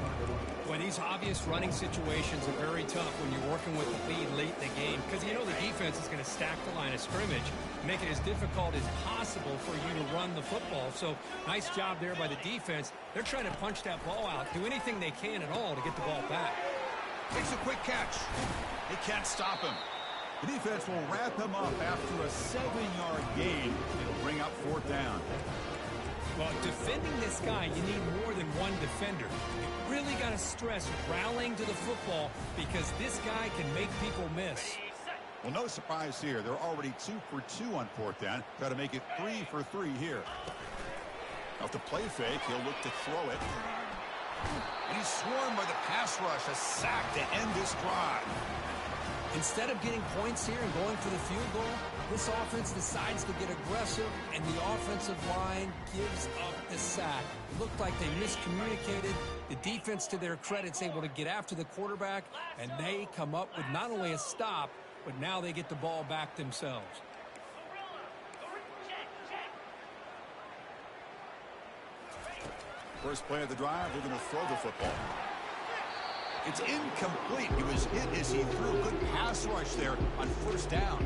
Boy, these obvious running situations are very tough when you're working with the lead late in the game because you know the defense is going to stack the line of scrimmage, make it as difficult as possible for you to run the football. So nice job there by the defense. They're trying to punch that ball out, do anything they can at all to get the ball back. Makes a quick catch. They can't stop him. The defense will wrap him up after a 7-yard gain. It'll bring up 4th down. Well, defending this guy, you need more than one defender. You really got to stress rallying to the football because this guy can make people miss. Well, no surprise here. They're already 2 for 2 on 4th down. Got to make it 3 for 3 here. Off the play fake, he'll look to throw it. And he's swarmed by the pass rush. A sack to end this drive. Instead of getting points here and going for the field goal, this offense decides to get aggressive, and the offensive line gives up the sack. It looked like they miscommunicated. The defense, to their credit, is able to get after the quarterback, and they come up with not only a stop, but now they get the ball back themselves. First play of the drive, they're going to throw the football. It's incomplete. He was hit as he threw. Good pass rush there on 1st down.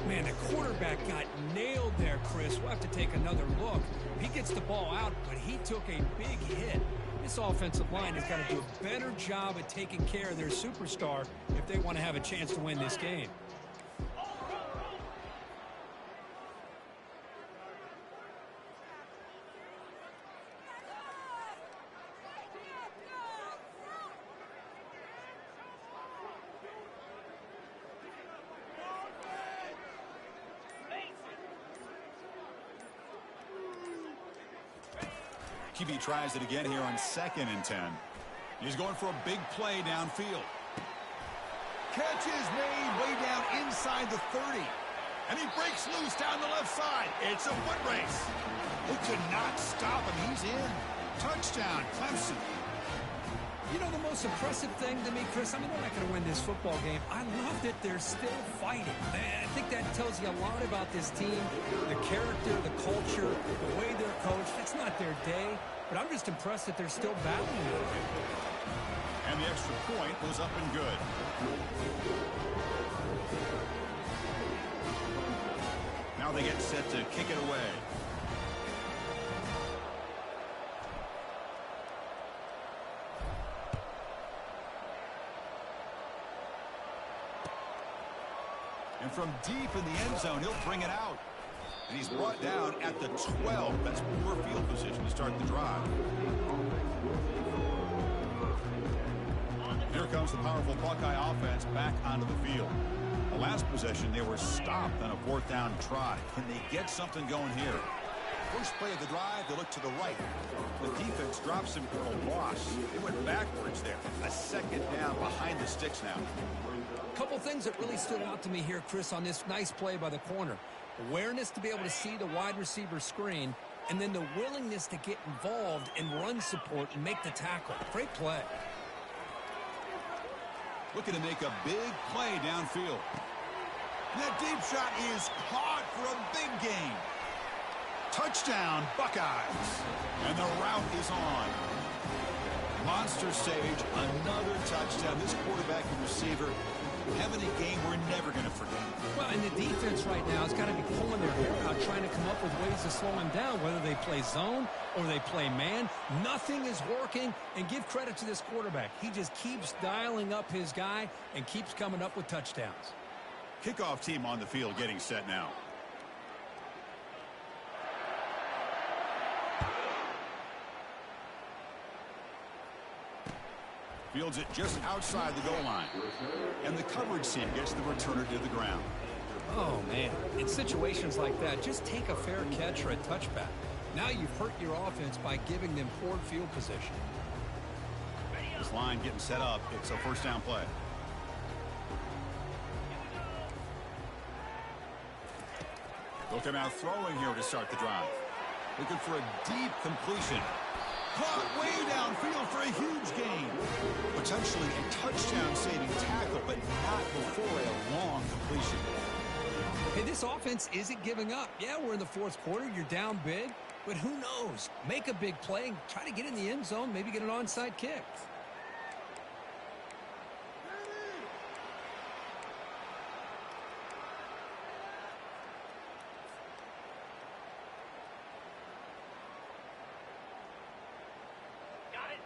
Man, the quarterback got nailed there, Chris. We'll have to take another look. He gets the ball out, but he took a big hit. This offensive line has got to do a better job at taking care of their superstar if they want to have a chance to win this game. QB tries it again here on 2nd and 10. He's going for a big play downfield. Catch is made way down inside the 30. And he breaks loose down the left side. It's a foot race. They could not stop him. He's in. Touchdown, Clemson. You know the most impressive thing to me, Chris? I mean, they're not going to win this football game. I love that they're still fighting. I think that tells you a lot about this team, the character, the culture, the way they're coached. It's not their day, but I'm just impressed that they're still battling. And the extra point was up and good. Now they get set to kick it away. And from deep in the end zone, he'll bring it out. And he's brought down at the 12. That's poor field position to start the drive. Here comes the powerful Buckeye offense back onto the field. The last possession, they were stopped on a 4th down try. Can they get something going here? First play of the drive, they look to the right. The defense drops him for a loss. They went backwards there. A 2nd down behind the sticks now. Couple things that really stood out to me here, Chris, on this nice play by the corner. Awareness to be able to see the wide receiver screen, and then the willingness to get involved in run support and make the tackle. Great play. Looking to make a big play downfield. And that deep shot is caught for a big gain. Touchdown, Buckeyes. And the route is on. Monster Sage, another touchdown. This quarterback and receiver having a game we're never going to forget. Well, and the defense right now has got to be pulling their hair out, trying to come up with ways to slow him down, whether they play zone or they play man. Nothing is working, and give credit to this quarterback. He just keeps dialing up his guy and keeps coming up with touchdowns. Kickoff team on the field getting set now. Fields it just outside the goal line. And the coverage team gets the returner to the ground. Oh, man. In situations like that, just take a fair catch or a touchback. Now you've hurt your offense by giving them poor field position. The This line getting set up. It's a first down play. They'll come out throwing here to start the drive. Looking for a deep completion. Caught way downfield for a huge gain. Potentially a touchdown-saving tackle, but not before a long completion. Hey, this offense isn't giving up. Yeah, we're in the fourth quarter. You're down big. But who knows? Make a big play and try to get in the end zone, maybe get an onside kick.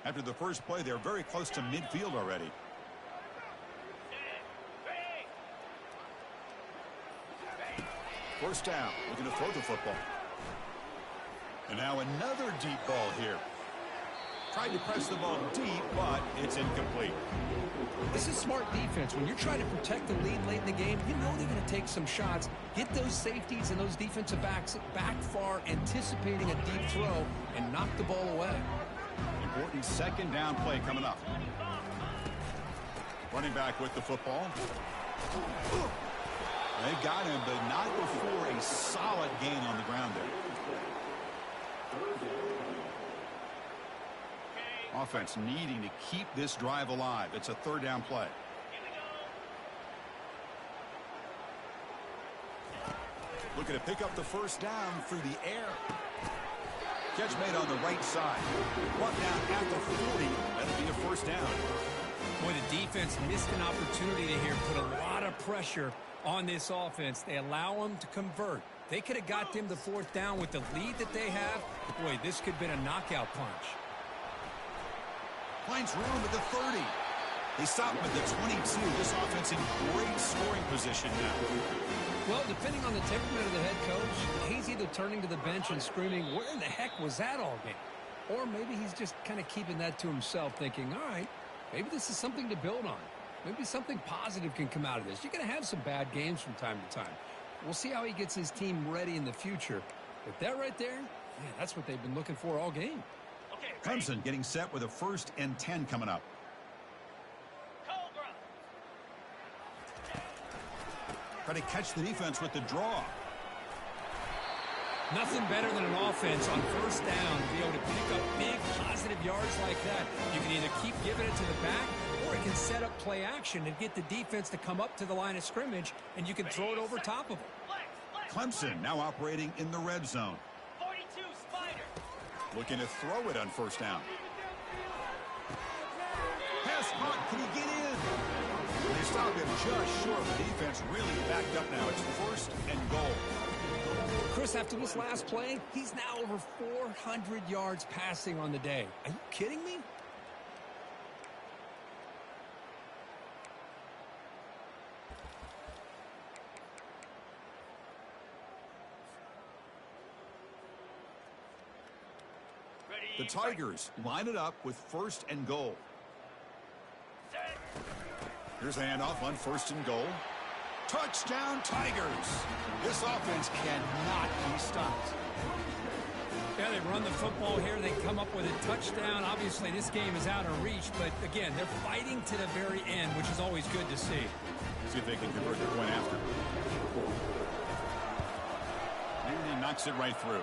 After the first play, they're very close to midfield already. First down, looking to throw the football. And now another deep ball here. Tried to press the ball deep, but it's incomplete. This is smart defense. When you're trying to protect the lead late in the game, you know they're going to take some shots. Get those safeties and those defensive backs back far, anticipating a deep throw, and knock the ball away. Important second down play coming up. Running back with the football. They've got him, but not before a solid gain on the ground there. Offense needing to keep this drive alive. It's a third down play. Looking to pick up the first down through the air. Catch made on the right side. Brought down at the 40. That'll be a first down. Boy, the defense missed an opportunity to here. Put a lot of pressure on this offense. They allow them to convert. They could have got them the fourth down with the lead that they have. Boy, this could have been a knockout punch. Finds room at the 30. They stop him at the 22. This offense in great scoring position now. Well, depending on the temperament of the head coach, he's either turning to the bench and screaming, where in the heck was that all game? Or maybe he's just kind of keeping that to himself, thinking, all right, maybe this is something to build on. Maybe something positive can come out of this. You're going to have some bad games from time to time. We'll see how he gets his team ready in the future. But that right there, man, that's what they've been looking for all game. Clemson getting set with a 1st and 10 coming up. Try to catch the defense with the draw. Nothing better than an offense on first down to be able to pick up big positive yards like that. You can either keep giving it to the back, or it can set up play action and get the defense to come up to the line of scrimmage, and you can throw it over top of them. Clemson now operating in the red zone. 42 Spider. Looking to throw it on first down. Pass caught. Can he get in? They stop him just short. The defense really backed up now. It's 1st and goal. Chris, after this last play, he's now over 400 yards passing on the day. Are you kidding me? The Tigers line it up with 1st and goal. Here's the handoff on 1st and goal. Touchdown, Tigers. This offense cannot be stopped. Yeah, they run the football here. They come up with a touchdown. Obviously, this game is out of reach, but again, they're fighting to the very end, which is always good to see. See if they can convert the point after. And he knocks it right through.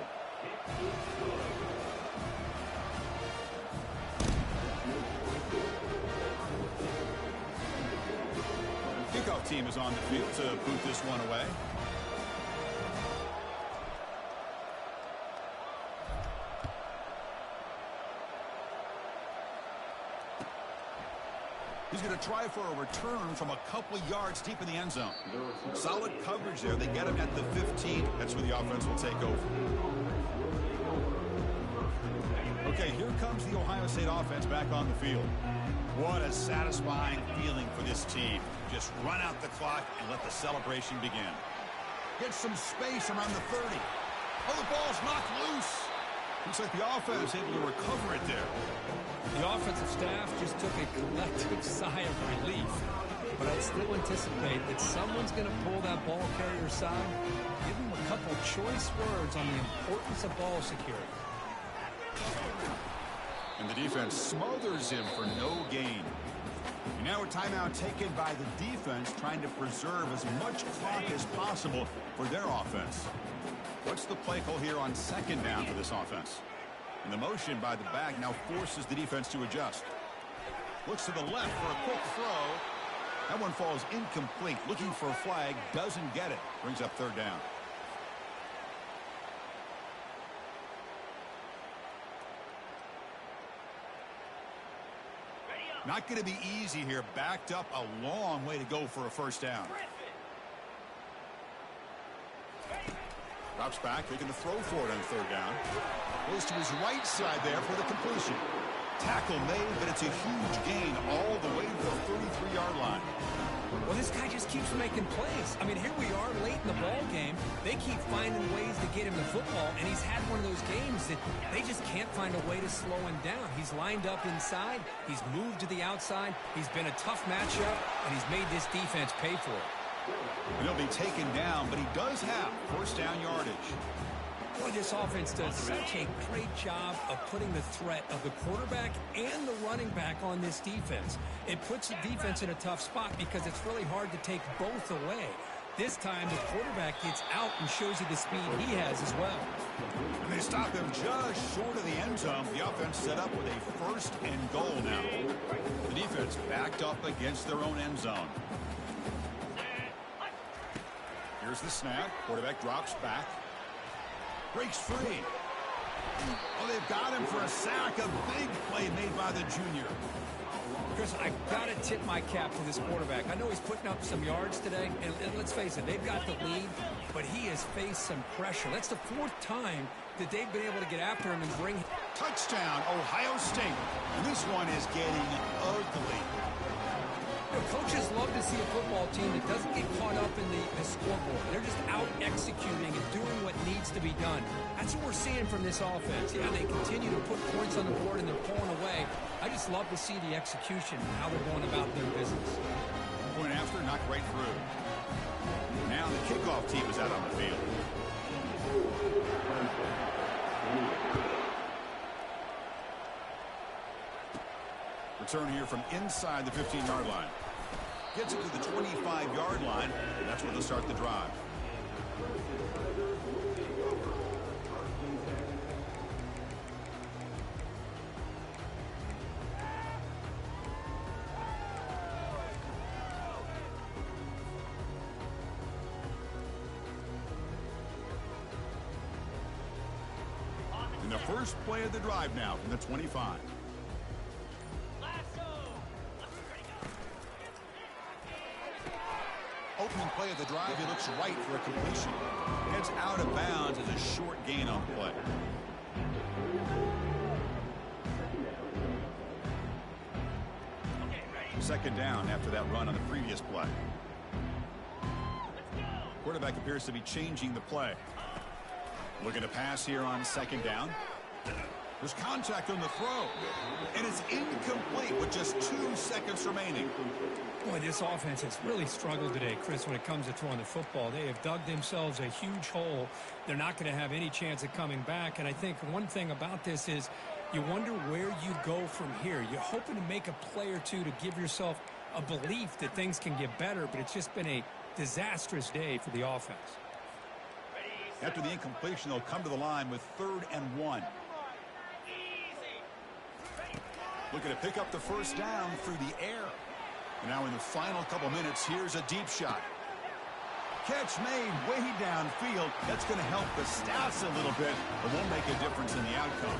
Kickoff team is on the field to boot this one away. He's going to try for a return from a couple yards deep in the end zone. Solid coverage there. They get him at the 15. That's where the offense will take over. Okay, here comes the Ohio State offense back on the field. What a satisfying feeling for this team. Just run out the clock and let the celebration begin. Get some space around the 30. Oh, the ball's knocked loose. Looks like the offense able to recover it there. The offensive staff just took a collective sigh of relief. But I'd still anticipate that someone's going to pull that ball carrier aside, give him a couple choice words on the importance of ball security. And the defense smothers him for no gain. And now a timeout taken by the defense, trying to preserve as much clock as possible for their offense. What's the play call here on second down for this offense? And the motion by the back now forces the defense to adjust. Looks to the left for a quick throw. That one falls incomplete. Looking for a flag, doesn't get it. Brings up third down. Not going to be easy here. Backed up a long way to go for a first down. Drops back, making the throw for it on third down. Goes to his right side there for the completion. Tackle made, but it's a huge gain all the way to the 33-yard line. Well, this guy just keeps making plays. I mean, here we are late in the ball game. They keep finding ways to get him the football, and he's had one of those games that they just can't find a way to slow him down. He's lined up inside. He's moved to the outside. He's been a tough matchup, and he's made this defense pay for it. And he'll be taken down, but he does have first down yardage. Boy, this offense does such a great job of putting the threat of the quarterback and the running back on this defense. It puts the defense in a tough spot because it's really hard to take both away. This time, the quarterback gets out and shows you the speed he has as well. And they stop him just short of the end zone. The offense set up with a first and goal now. The defense backed up against their own end zone. Here's the snap. Quarterback drops back. Breaks free. Oh, they've got him for a sack. A big play made by the junior. Chris, I've got to tip my cap to this quarterback. I know he's putting up some yards today, and let's face it, they've got the lead, but he has faced some pressure. That's the fourth time that they've been able to get after him and bring him. Touchdown, Ohio State. And this one is getting ugly. You know, coaches love to see a football team that doesn't get caught up in the scoreboard. They're just out executing and doing what needs to be done. That's what we're seeing from this offense. Yeah, they continue to put points on the board and they're pulling away. I just love to see the execution, how they're going about their business. Point after, knocked right through. Now the kickoff team is out on the field. Return here from inside the 15-yard line. Gets it to the 25-yard line, and that's where they'll start the drive. And the first play of the drive now from the 25. Opening play of the drive, he looks right for a completion. Gets out of bounds as a short gain on the play. Second down after that run on the previous play. Quarterback appears to be changing the play. Looking to pass here on second down. There's contact on the throw. And it's incomplete with just 2 seconds remaining. Boy, this offense has really struggled today, Chris, when it comes to throwing the football. They have dug themselves a huge hole. They're not going to have any chance of coming back. And I think one thing about this is you wonder where you go from here. You're hoping to make a play or two to give yourself a belief that things can get better, but it's just been a disastrous day for the offense. After the incompletion, they'll come to the line with 3rd and 1. Looking to pick up the first down through the air. And now in the final couple minutes, here's a deep shot. Catch made way downfield. That's going to help the stats a little bit, but won't make a difference in the outcome.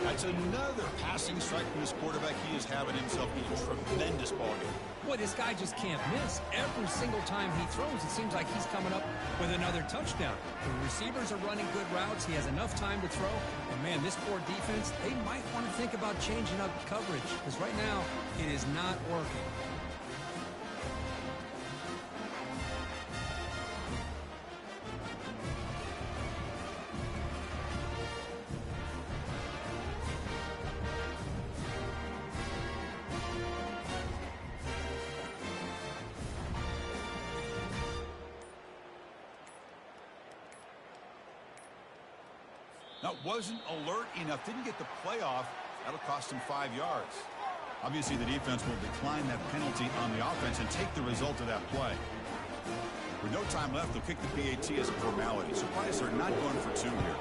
That's another passing strike from this quarterback. He is having himself a tremendous ball game. Boy, this guy just can't miss. Every single time he throws, it seems like he's coming up with another touchdown. The receivers are running good routes. He has enough time to throw. And, man, this poor defense, they might want to think about changing up coverage because right now it is not working. That wasn't alert enough. Didn't get the playoff. That'll cost him 5 yards. Obviously, the defense will decline that penalty on the offense and take the result of that play. With no time left, they'll kick the PAT as a formality. Surprised they're not going for 2 here.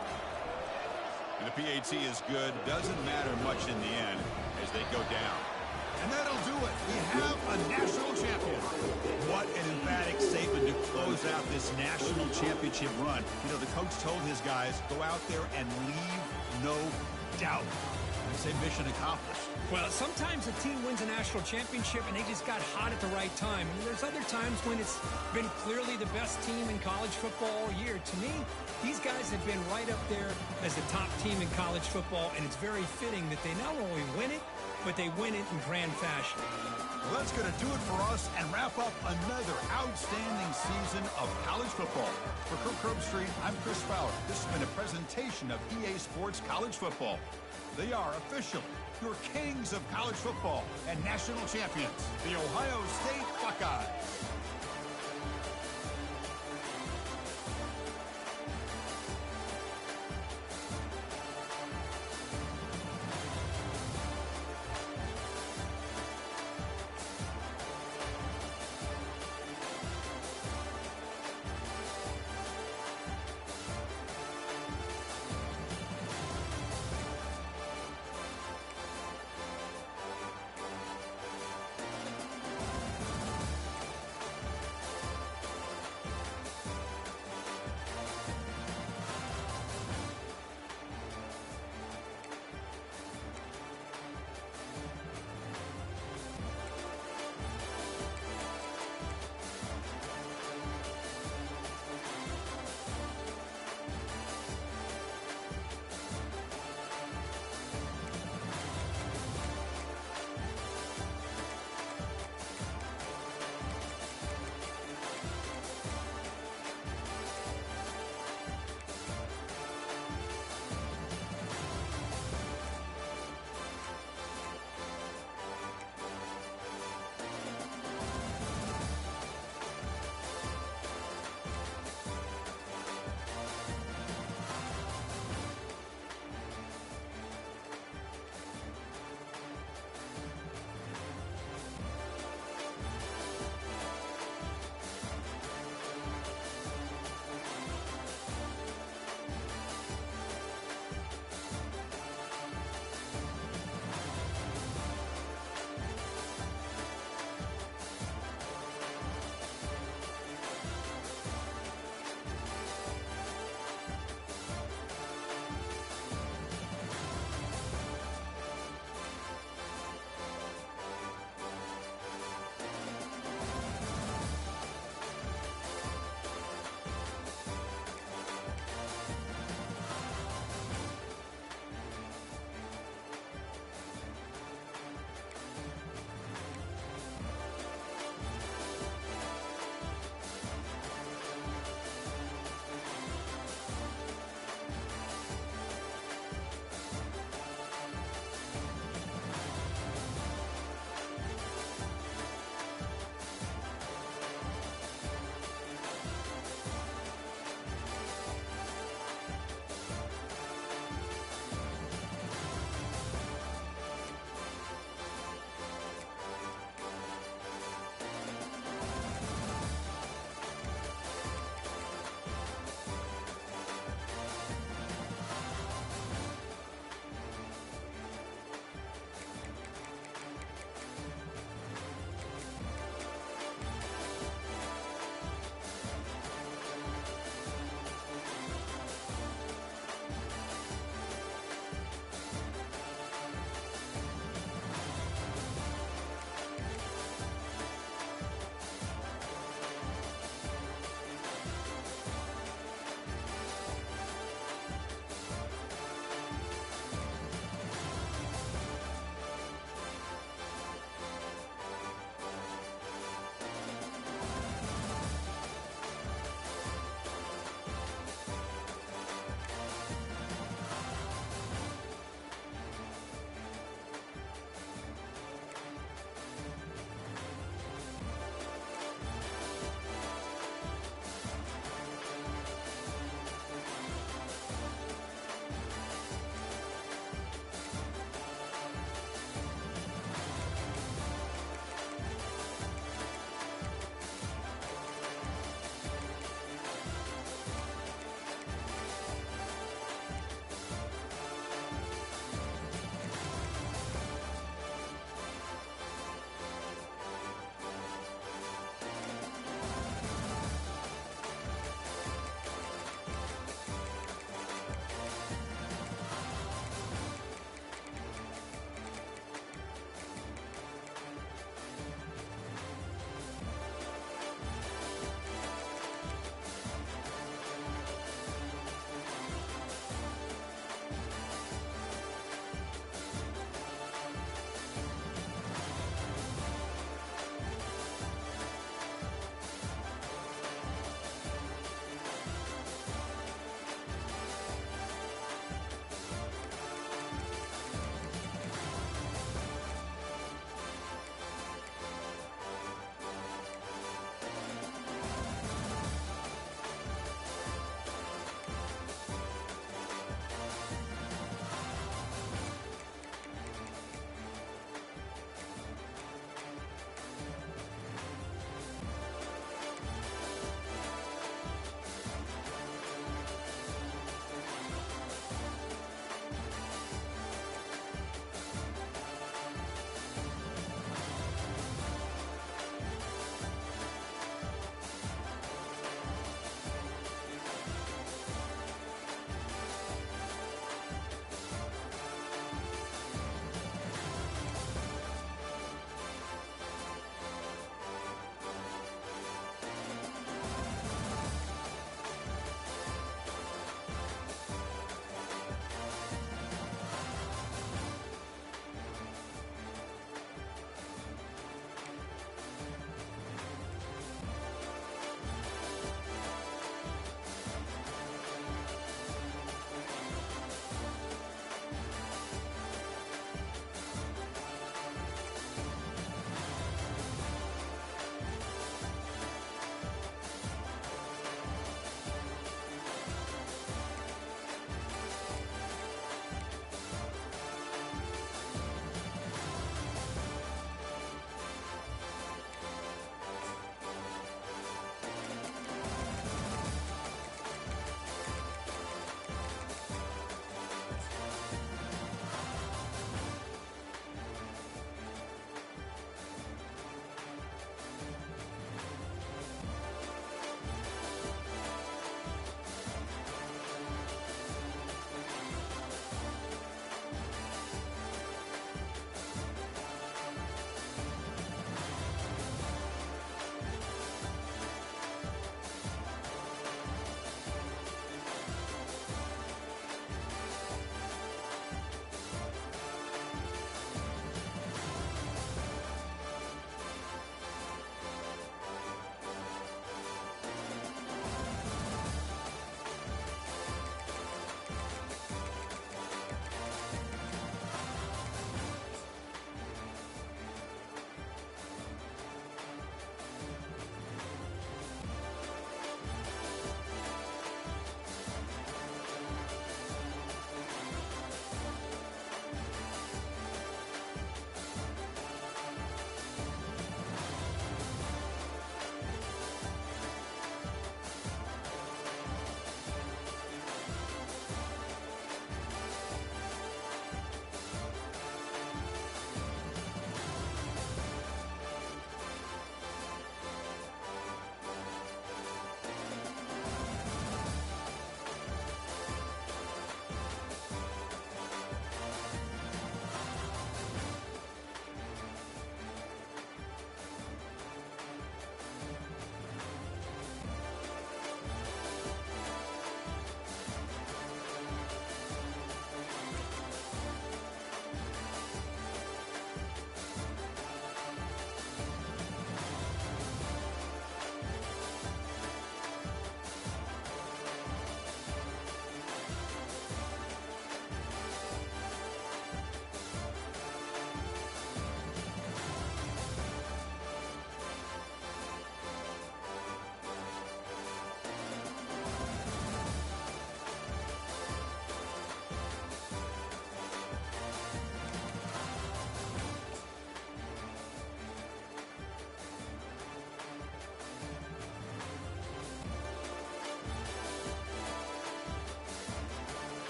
And the PAT is good. Doesn't matter much in the end as they go down. And that'll do it. We have a national champion. What an emphatic statement to close out this national championship run. You know, the coach told his guys, go out there and leave no doubt. I say mission accomplished. Well, sometimes a team wins a national championship and they just got hot at the right time. And there's other times when it's been clearly the best team in college football all year. To me, these guys have been right up there as the top team in college football, and it's very fitting that they not only win it, but they win it in grand fashion. Well, that's going to do it for us and wrap up another outstanding season of college football. For Kirk Herbstreit, I'm Chris Fowler. This has been a presentation of EA Sports College Football. They are officially your kings of college football and national champions, the Ohio State Buckeyes.